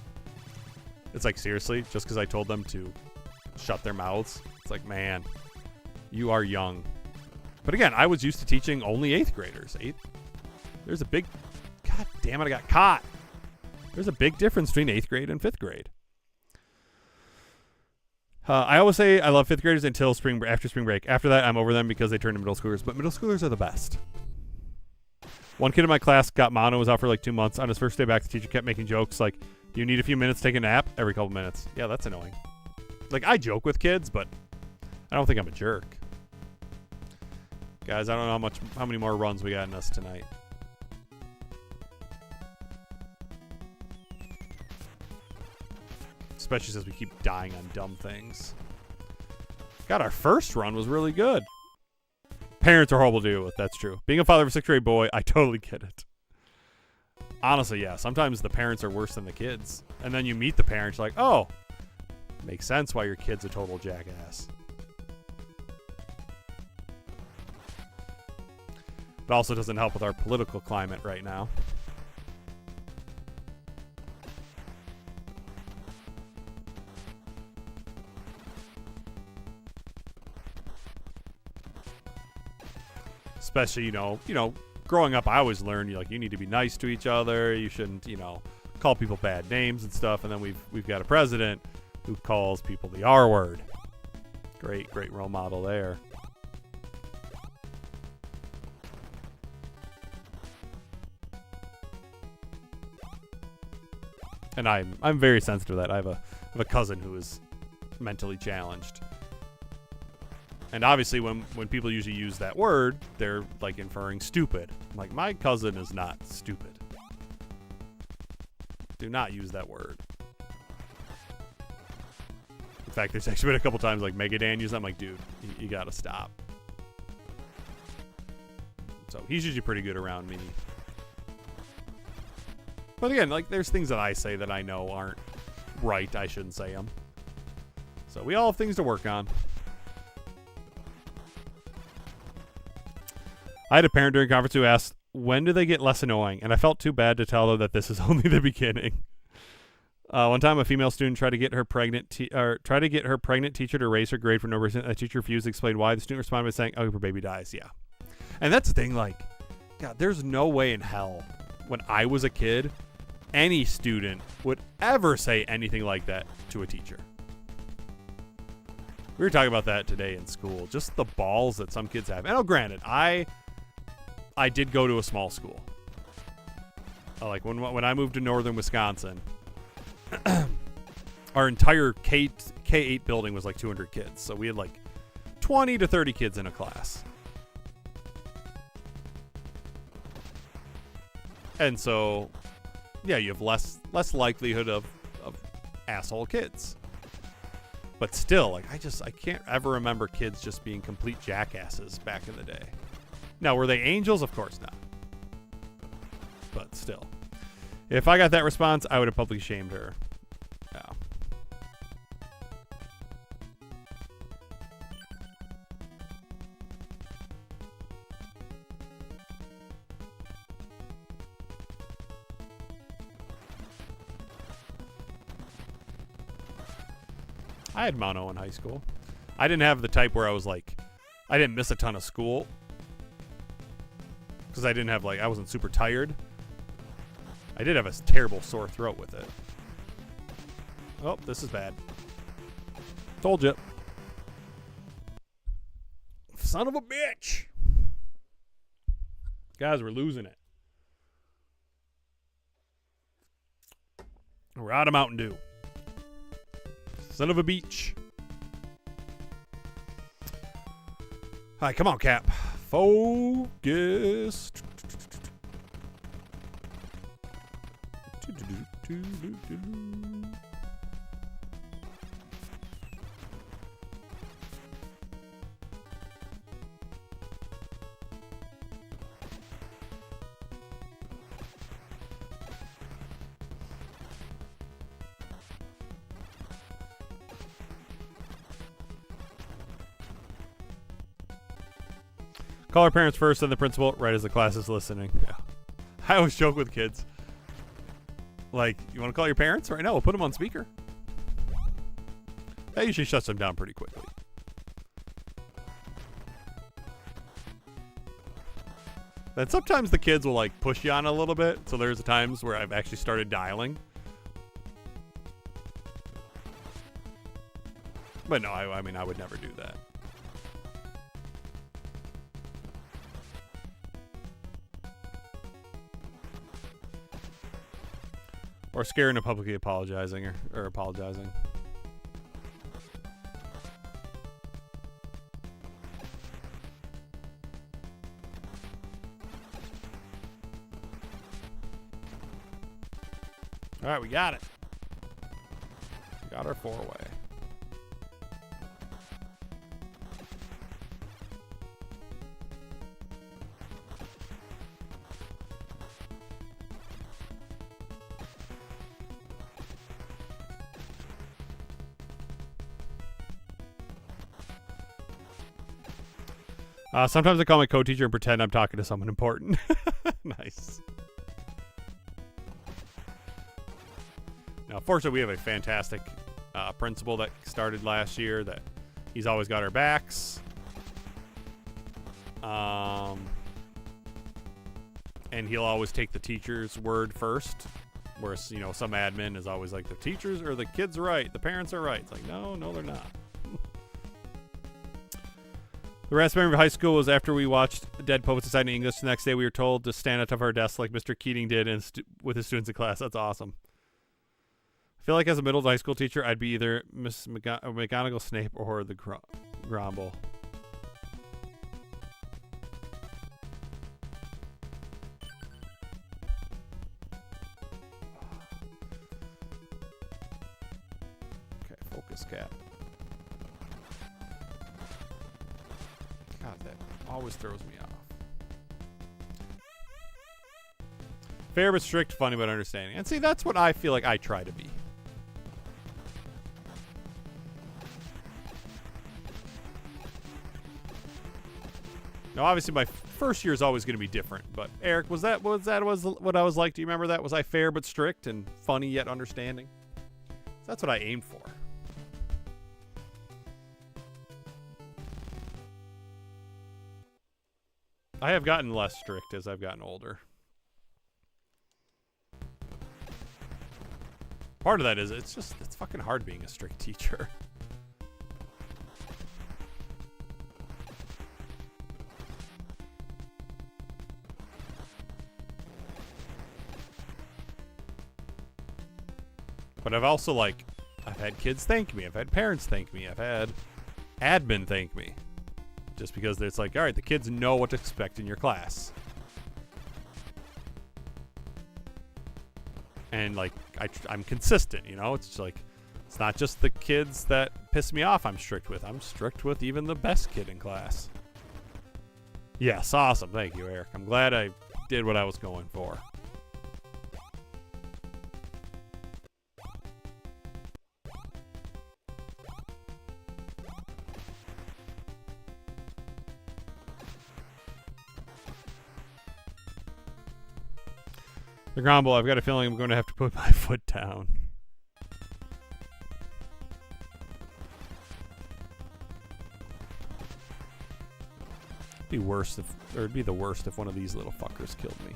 It's like, seriously? Just because I told them to shut their mouths? It's like, man... You are young. But again, I was used to teaching only 8th graders. There's a big... God damn it, I got caught. There's a big difference between 8th grade and 5th grade. I always say I love 5th graders until after spring break. After that, I'm over them because they turn into middle schoolers. But middle schoolers are the best. One kid in my class got mono, was out for like 2 months. On his first day back, the teacher kept making jokes like, do you need a few minutes to take a nap? Every couple minutes. Yeah, that's annoying. Like, I joke with kids, but I don't think I'm a jerk. Guys, I don't know how many more runs we got in us tonight. Especially since we keep dying on dumb things. God, our first run was really good. Parents are horrible to deal with, that's true. Being a father of a 6th grade boy, I totally get it. Honestly, yeah, sometimes the parents are worse than the kids. And then you meet the parents, you're like, oh, makes sense why your kid's a total jackass. It also doesn't help with our political climate right now. Especially, you know, growing up, I always learned you need to be nice to each other. You shouldn't, call people bad names and stuff. And then we've got a president who calls people the R word. Great role model there. And I'm very sensitive to that. I have a cousin who is mentally challenged. And obviously when people usually use that word, they're like inferring stupid. Like, my cousin is not stupid. Do not use that word. In fact, there's actually been a couple times like Mega Dan used. I'm like, dude, you gotta stop. So he's usually pretty good around me. But again, like there's things that I say that I know aren't right. I shouldn't say them. So we all have things to work on. I had a parent during conference who asked, when do they get less annoying? And I felt too bad to tell her that this is only the beginning. One time, a female student tried to get her pregnant teacher to raise her grade for no reason. A teacher refused to explain why. The student responded by saying, "Oh, her baby dies." Yeah, and that's the thing. Like, God, there's no way in hell when I was a kid, any student would ever say anything like that to a teacher. We were talking about that today in school. Just the balls that some kids have. And oh, granted, I did go to a small school. Like when I moved to northern Wisconsin. Our entire K-8 building was like 200 kids. So we had like 20 to 30 kids in a class. And so, yeah, you have less likelihood of asshole kids. But still, like I can't ever remember kids just being complete jackasses back in the day. Now, were they angels? Of course not. But still. If I got that response, I would have publicly shamed her. Yeah. I had mono in high school. I didn't have the type where I was like, I didn't miss a ton of school. Because I didn't have I wasn't super tired. I did have a terrible sore throat with it. Oh, this is bad. Told you. Son of a bitch. Guys, we're losing it. We're out of Mountain Dew. Son of a beach. All right, come on, Cap. Focus. Call our parents first, then the principal, right as the class is listening. Yeah. I always joke with kids. Like, you want to call your parents right now? We'll put them on speaker. That usually shuts them down pretty quickly. Then sometimes the kids will like push you on a little bit. So there's times where I've actually started dialing. But no, I mean, I would never do that. Or scaring and publicly apologizing or apologizing. All right, we got it. We got our 4-way. Sometimes I call my co-teacher and pretend I'm talking to someone important. Nice. Now, fortunately, we have a fantastic principal that started last year that he's always got our backs. And he'll always take the teacher's word first. Whereas, you know, some admin is always like, the teachers or the kids are right, the parents are right. It's like, no, they're not. The last memory of high school was after we watched Dead Poet Society in English. The next day, we were told to stand at top of our desks like Mr. Keating did with his students in class. That's awesome. I feel like as a middle high school teacher, I'd be either Miss McGonagall, Snape, or the Grumble. Okay, focus, Cap. God, that always throws me off. Fair but strict, funny but understanding. And see, that's what I feel like I try to be. Now, obviously, my first year is always going to be different. But Eric, was that what I was like? Do you remember that? Was I fair but strict and funny yet understanding? That's what I aimed for. I have gotten less strict as I've gotten older. Part of that is it's fucking hard being a strict teacher. But I've also, like, I've had kids thank me. I've had parents thank me. I've had admin thank me. Just because it's like, all right, the kids know what to expect in your class. And, like, I'm consistent, you know? It's just like, it's not just the kids that piss me off I'm strict with. I'm strict with even the best kid in class. Yes, awesome. Thank you, Eric. I'm glad I did what I was going for. The Grumble, I've got a feeling I'm going to have to put my foot down. It'd be worse it'd be the worst if one of these little fuckers killed me.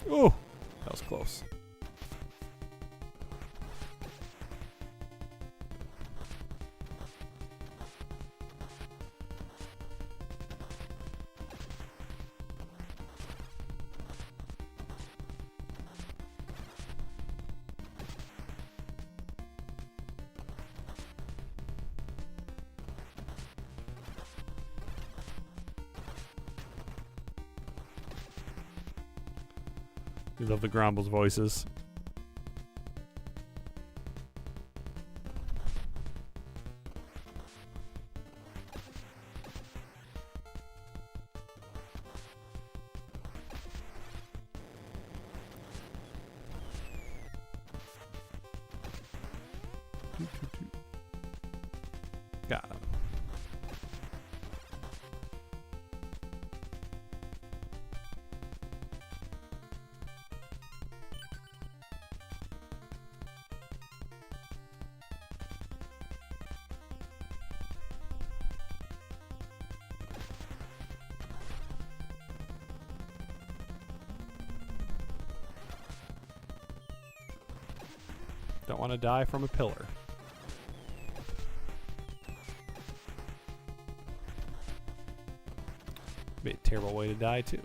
Oh, that was close. We love the Grumble's voices. Got him. Don't want to die from a pillar. Be a terrible way to die, too.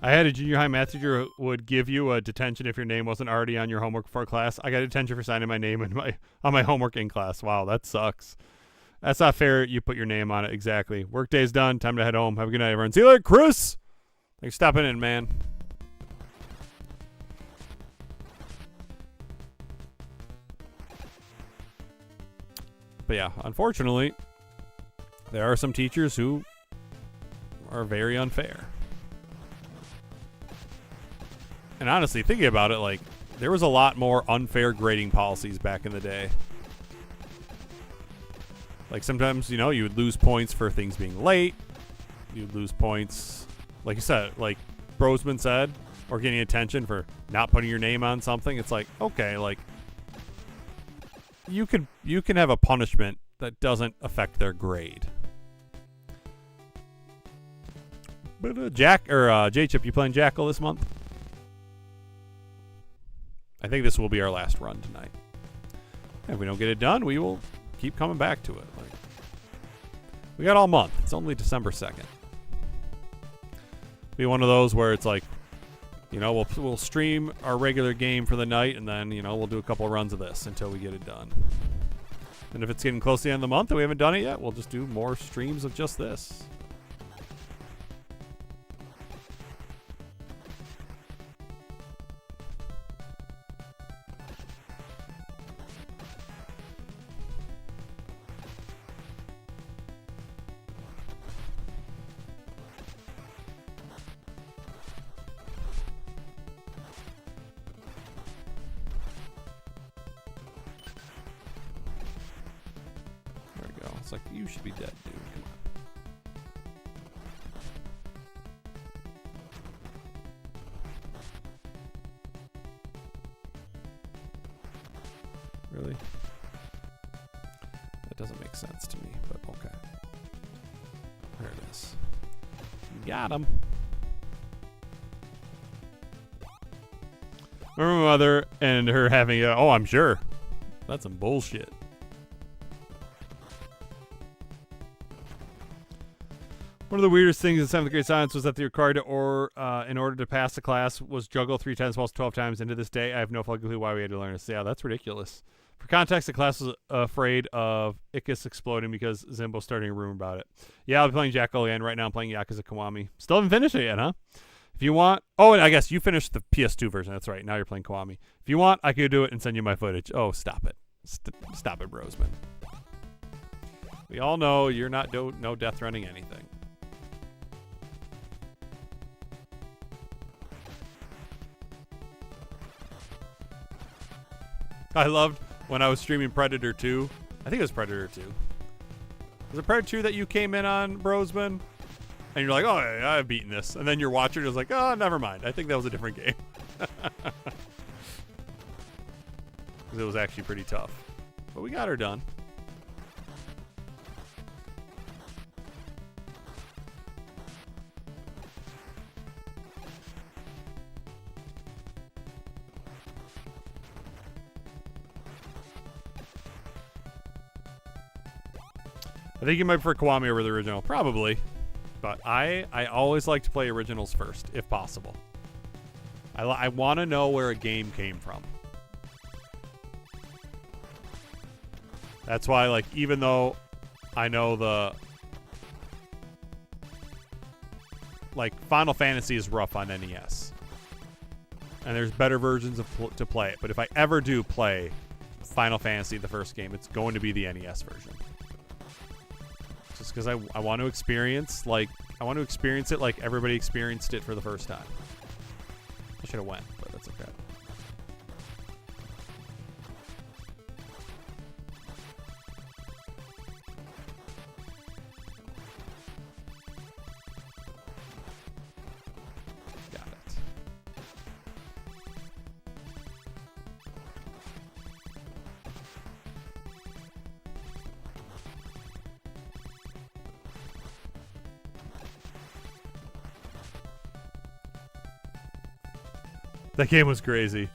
I had a junior high math teacher who would give you a detention if your name wasn't already on your homework for class. I got a detention for signing my name on my homework in class. Wow, that sucks. That's not fair. You put your name on it. Exactly. Workday's done. Time to head home. Have a good night, everyone. See you later, Chris. Thanks for stopping in, man. But yeah, unfortunately, there are some teachers who are very unfair. And honestly, thinking about it, like, there was a lot more unfair grading policies back in the day. Like, sometimes, you know, you would lose points for things being late. You'd lose points, like you said, like Brosman said, or getting attention for not putting your name on something. It's like, okay, like, you can have a punishment that doesn't affect their grade. But J-Chip, you playing Jackal this month? I think this will be our last run tonight. If we don't get it done, we will keep coming back to it. Like, we got all month. It's only December 2nd. Be one of those where it's like, You know, we'll stream our regular game for the night, and then, you know, we'll do a couple of runs of this until we get it done. And if it's getting close to the end of the month and we haven't done it yet, we'll just do more streams of just this. It's like, you should be dead, dude. Come on. Really? That doesn't make sense to me, but okay. There it is. You got him. Remember my mother and her having a, oh, I'm sure. That's some bullshit. One of the weirdest things in 7th grade science was that the required in order to pass the class was juggle 3 10 balls 12 times. And to this day, I have no fucking clue why we had to learn this. Yeah, that's ridiculous. For context, the class was afraid of Ickis exploding because Zimbo's starting a rumor about it. Yeah, I'll be playing Jackal again. Right now I'm playing Yakuza Kiwami. Still haven't finished it yet, huh? If you want... Oh, and I guess you finished the PS2 version. That's right. Now you're playing Kiwami. If you want, I could do it and send you my footage. Oh, stop it. Stop it, Brosman. We all know you're not no death running anything. I loved when I was streaming Predator 2. I think it was Predator 2. Was it Predator 2 that you came in on, Brosman? And you're like, oh, yeah, I've beaten this. And then your watcher was like, oh, never mind. I think that was a different game. It was actually pretty tough. But we got her done. I think you might prefer Kiwami over the original. Probably. But I always like to play originals first, if possible. I want to know where a game came from. That's why, like, even though I know the... Like, Final Fantasy is rough on NES. And there's better versions to play it. But if I ever do play Final Fantasy, the first game, it's going to be the NES version. Just because I want to experience, like, I want to experience it like everybody experienced it for the first time. I should have went, but that's okay. Got it. That game was crazy.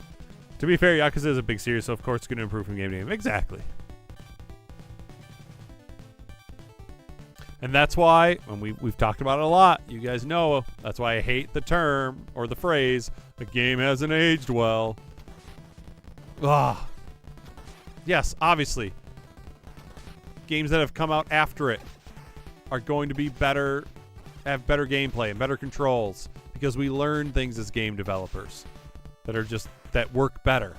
To be fair, Yakuza is a big series, so of course it's going to improve from game to game. Exactly. And that's why, and we've talked about it a lot, you guys know, that's why I hate the term, or the phrase, the game hasn't aged well. Ah. Yes, obviously. Games that have come out after it are going to be better, have better gameplay and better controls, because we learn things as game developers that are just, that work better.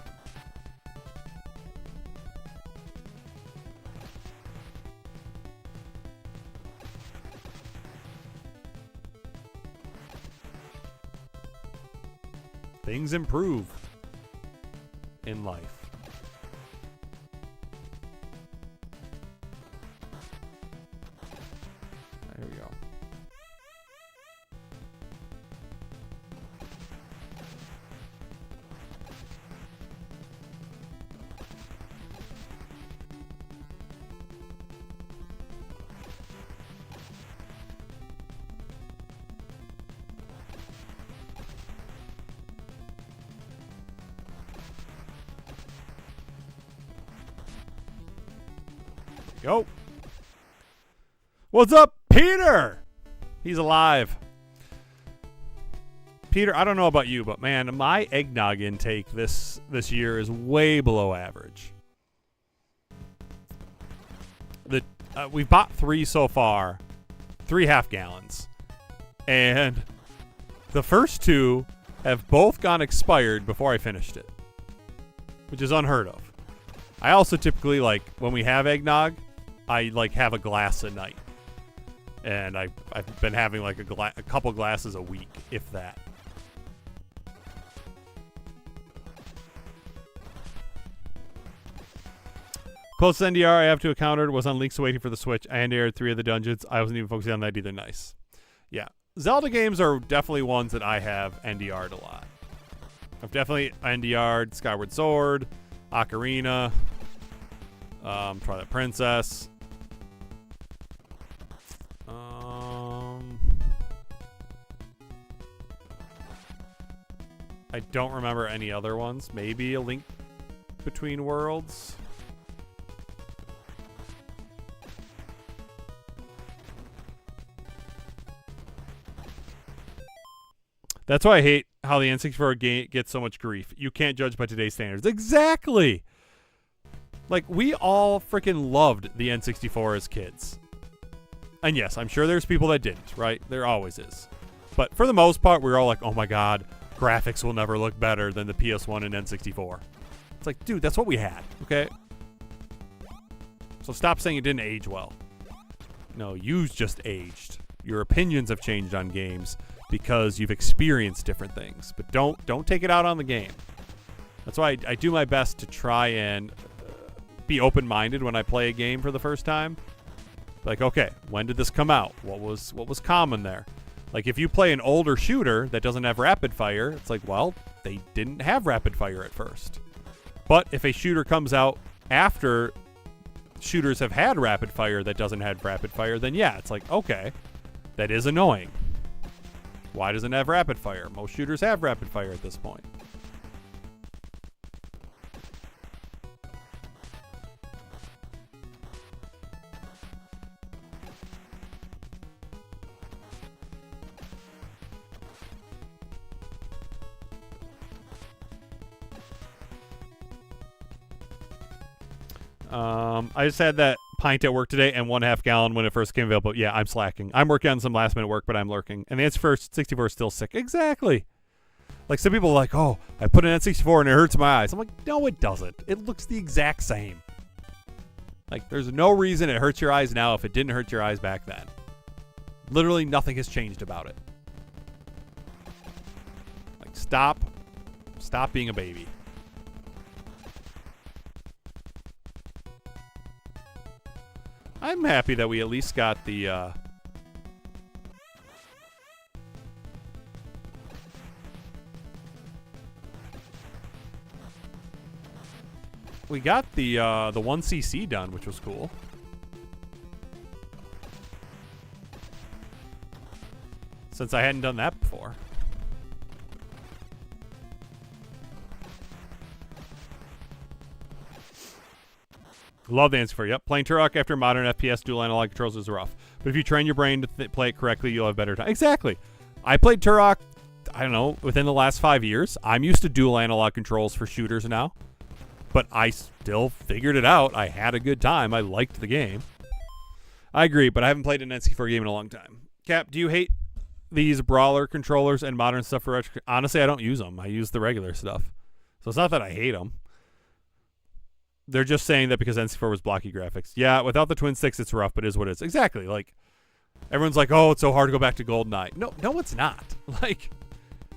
Things improve in life. There we go. Go. What's up, Peter? He's alive. Peter, I don't know about you, but man, my eggnog intake this year is way below average. We've bought 3 so far, 3 half-gallons, and the first 2 have both gone expired before I finished it, which is unheard of. I also typically, like, when we have eggnog, I, like, have a glass a night. And I've been having, like, a couple glasses a week, if that. Closest NDR I have to encountered was on Link's Awakening for the Switch. I NDR'd 3 of the dungeons. I wasn't even focusing on that either. Nice. Yeah. Zelda games are definitely ones that I have NDR'd a lot. I've definitely NDR'd Skyward Sword, Ocarina, Twilight Princess. I don't remember any other ones. Maybe A Link Between Worlds. That's why I hate how the N64 game gets so much grief. You can't judge by today's standards. Exactly! Like, we all freaking loved the N64 as kids. And yes, I'm sure there's people that didn't, right? There always is. But for the most part, we were all like, oh my god, graphics will never look better than the PS1 and N64. It's like, dude, that's what we had, okay? So stop saying it didn't age well. No, you just aged. Your opinions have changed on games because you've experienced different things. But don't take it out on the game. That's why I do my best to try and be open-minded when I play a game for the first time. Like, okay, when did this come out? What was common there? Like, if you play an older shooter that doesn't have rapid fire, it's like, well, they didn't have rapid fire at first. But if a shooter comes out after shooters have had rapid fire that doesn't have rapid fire, then yeah, it's like, okay, that is annoying. Why doesn't it have rapid fire? Most shooters have rapid fire at this point. I just had that pint at work today and 1/2 gallon when it first came available. Yeah, I'm slacking. I'm working on some last minute work, but I'm lurking. And the N64 is still sick. Exactly. Like, some people are like, oh, I put an N64 and it hurts my eyes. I'm like, no, it doesn't. It looks the exact same. Like, there's no reason it hurts your eyes now if it didn't hurt your eyes back then. Literally nothing has changed about it. Like, stop being a baby. I'm happy that we at least got the we got the 1cc done, which was cool. Since I hadn't done that before. Love the answer for you. Yep. Playing Turok after modern FPS dual analog controls is rough. But if you train your brain to play it correctly, you'll have better time. Exactly. I played Turok, I don't know, within the last 5 years. I'm used to dual analog controls for shooters now. But I still figured it out. I had a good time. I liked the game. I agree, but I haven't played an N64 game in a long time. Cap, do you hate these brawler controllers and modern stuff for retro? Honestly, I don't use them. I use the regular stuff. So it's not that I hate them. They're just saying that because N64 was blocky graphics. Yeah, without the twin sticks, it's rough, but it is what it is. Exactly. Like, everyone's like, oh, it's so hard to go back to GoldenEye. No, it's not. Like,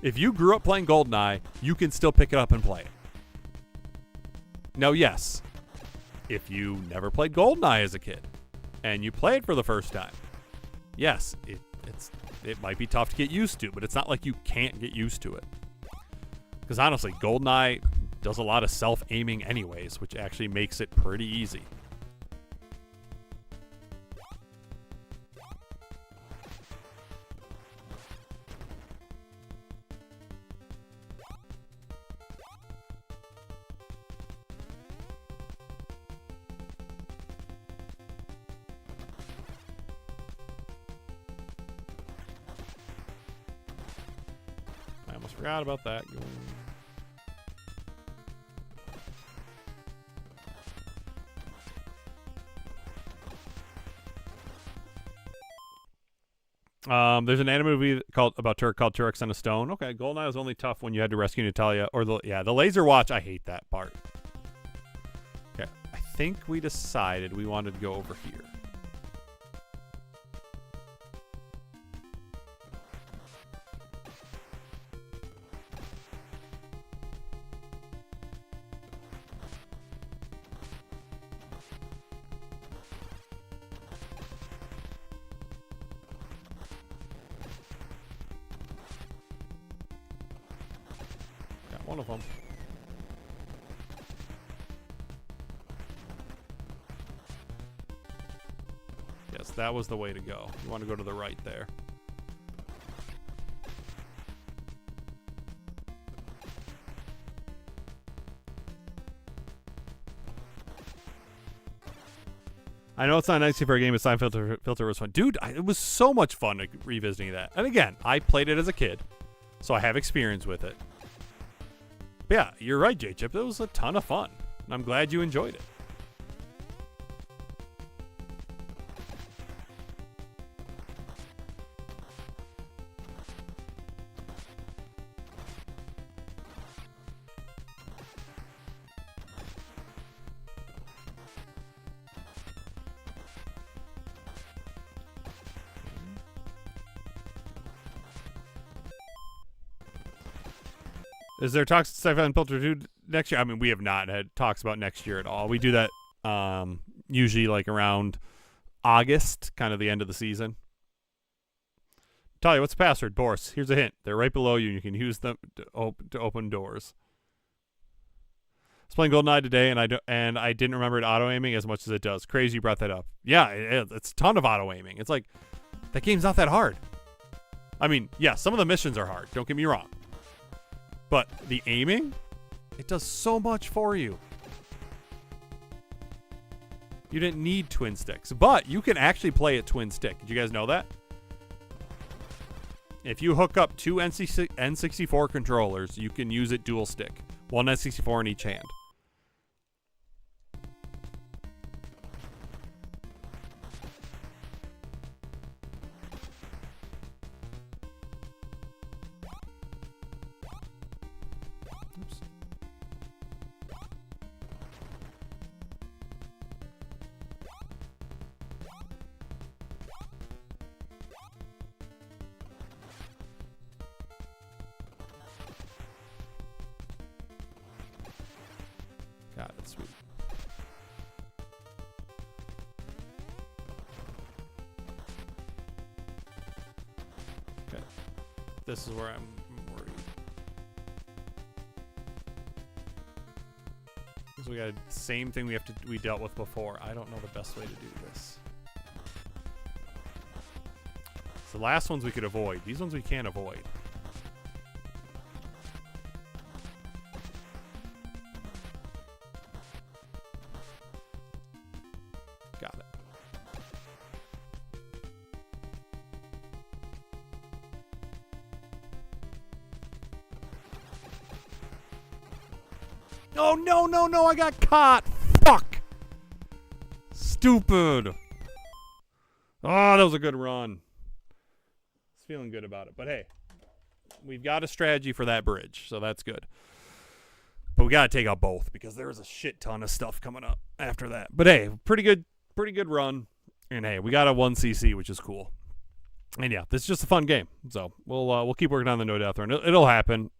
if you grew up playing GoldenEye, you can still pick it up and play it. Now, yes, if you never played GoldenEye as a kid and you play it for the first time, yes, it might be tough to get used to, but it's not like you can't get used to it. Because honestly, GoldenEye does a lot of self-aiming anyways, which actually makes it pretty easy. almost forgot about that. There's an anime movie about Turk called Turks on a Stone. Okay, GoldenEye was only tough when you had to rescue Natalia, or the laser watch. I hate that part. Okay, I think we decided we wanted to go over here. One of them. Yes, that was the way to go. You want to go to the right there. I know it's not nice for a game, but Sign Filter was fun. Dude, it was so much fun revisiting that. And again, I played it as a kid, so I have experience with it. But yeah, you're right, J-Chip. It was a ton of fun. And I'm glad you enjoyed it. Is there talks to Sci-Fi and Filter 2 next year? I mean, we have not had talks about next year at all. We do that usually like around August, kind of the end of the season. Talia, what's the password? Boris, here's a hint. They're right below you, and you can use them to open doors. I was playing GoldenEye today, and I didn't remember it auto-aiming as much as it does. Crazy you brought that up. Yeah, it's a ton of auto-aiming. It's like, that game's not that hard. I mean, yeah, some of the missions are hard. Don't get me wrong. But the aiming, it does so much for you. You didn't need twin sticks, but you can actually play it twin stick. Did you guys know that? If you hook up two N64 controllers, you can use it dual stick. One N64 in each hand. Oops. Got it, sweet. Okay. This is where I'm worried. Because we got the same thing we dealt with before. I don't know the best way to do this. So the last ones we could avoid. These ones we can't avoid. Got it. Oh, no, I got caught. Fuck. Stupid. Oh, that was a good run. I was feeling good about it. But hey, we've got a strategy for that bridge, so that's good. But we got to take out both because there's a shit ton of stuff coming up after that. But hey, pretty good run. And hey, we got a 1cc, which is cool. And yeah, this is just a fun game. So we'll keep working on the no death run. It'll happen.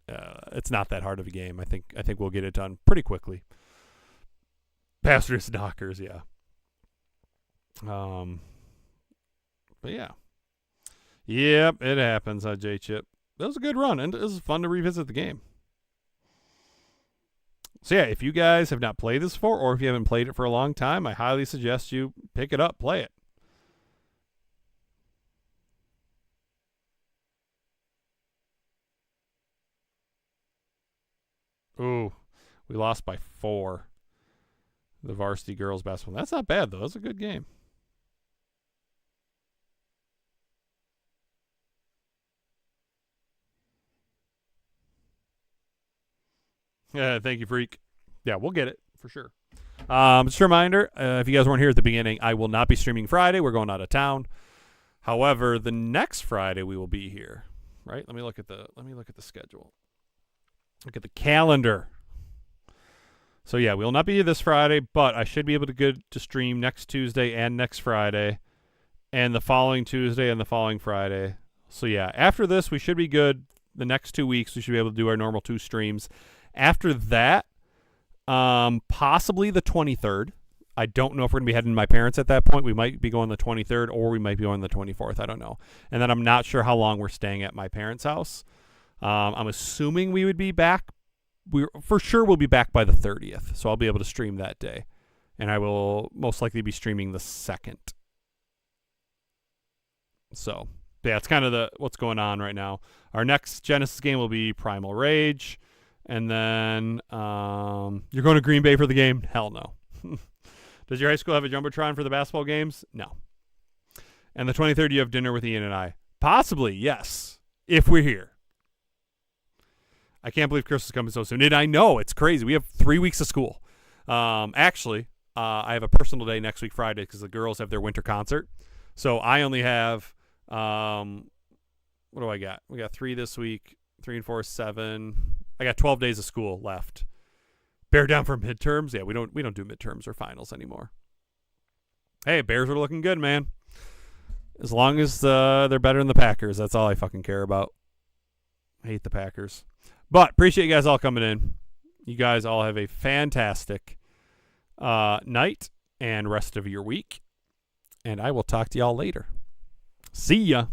It's not that hard of a game. I think we'll get it done pretty quickly. Pastors knockers, yeah. But yeah. Yep, it happens, J-Chip. That was a good run, and it was fun to revisit the game. So yeah, if you guys have not played this before, or if you haven't played it for a long time, I highly suggest you pick it up, play it. Ooh, we lost by 4. The varsity girls basketball. That's not bad, though. That's a good game. Thank you, Freak. Yeah, we'll get it for sure. Just a reminder, if you guys weren't here at the beginning, I will not be streaming Friday. We're going out of town. However, the next Friday we will be here. Right? Let me look at the schedule. Look at the calendar. So yeah, we will not be here this Friday, but I should be able to stream next Tuesday and next Friday, and the following Tuesday and the following Friday. So yeah, after this we should be good. The next 2 weeks we should be able to do our normal 2 streams. After that, possibly the 23rd. I don't know if we're going to be heading to my parents at that point. We might be going the 23rd or we might be going the 24th. I don't know. And then I'm not sure how long we're staying at my parents' house. I'm assuming we would be back. For sure we'll be back by the 30th. So I'll be able to stream that day. And I will most likely be streaming the 2nd. So, yeah, it's kind of what's going on right now. Our next Genesis game will be Primal Rage. And then you're going to Green Bay for the game? Hell no. Does your high school have a Jumbotron for the basketball games? No. And the 23rd, you have dinner with Ian and I? Possibly, yes. If we're here. I can't believe Christmas is coming so soon. And I know, it's crazy. We have 3 weeks of school. Actually, I have a personal day next week Friday because the girls have their winter concert. So I only have, what do I got? We got 3 this week. 3 and 4 is 7. I got 12 days of school left. Bear down for midterms. Yeah, we don't do midterms or finals anymore. Hey, Bears are looking good, man. As long as they're better than the Packers, that's all I fucking care about. I hate the Packers. But appreciate you guys all coming in. You guys all have a fantastic night and rest of your week. And I will talk to y'all later. See ya.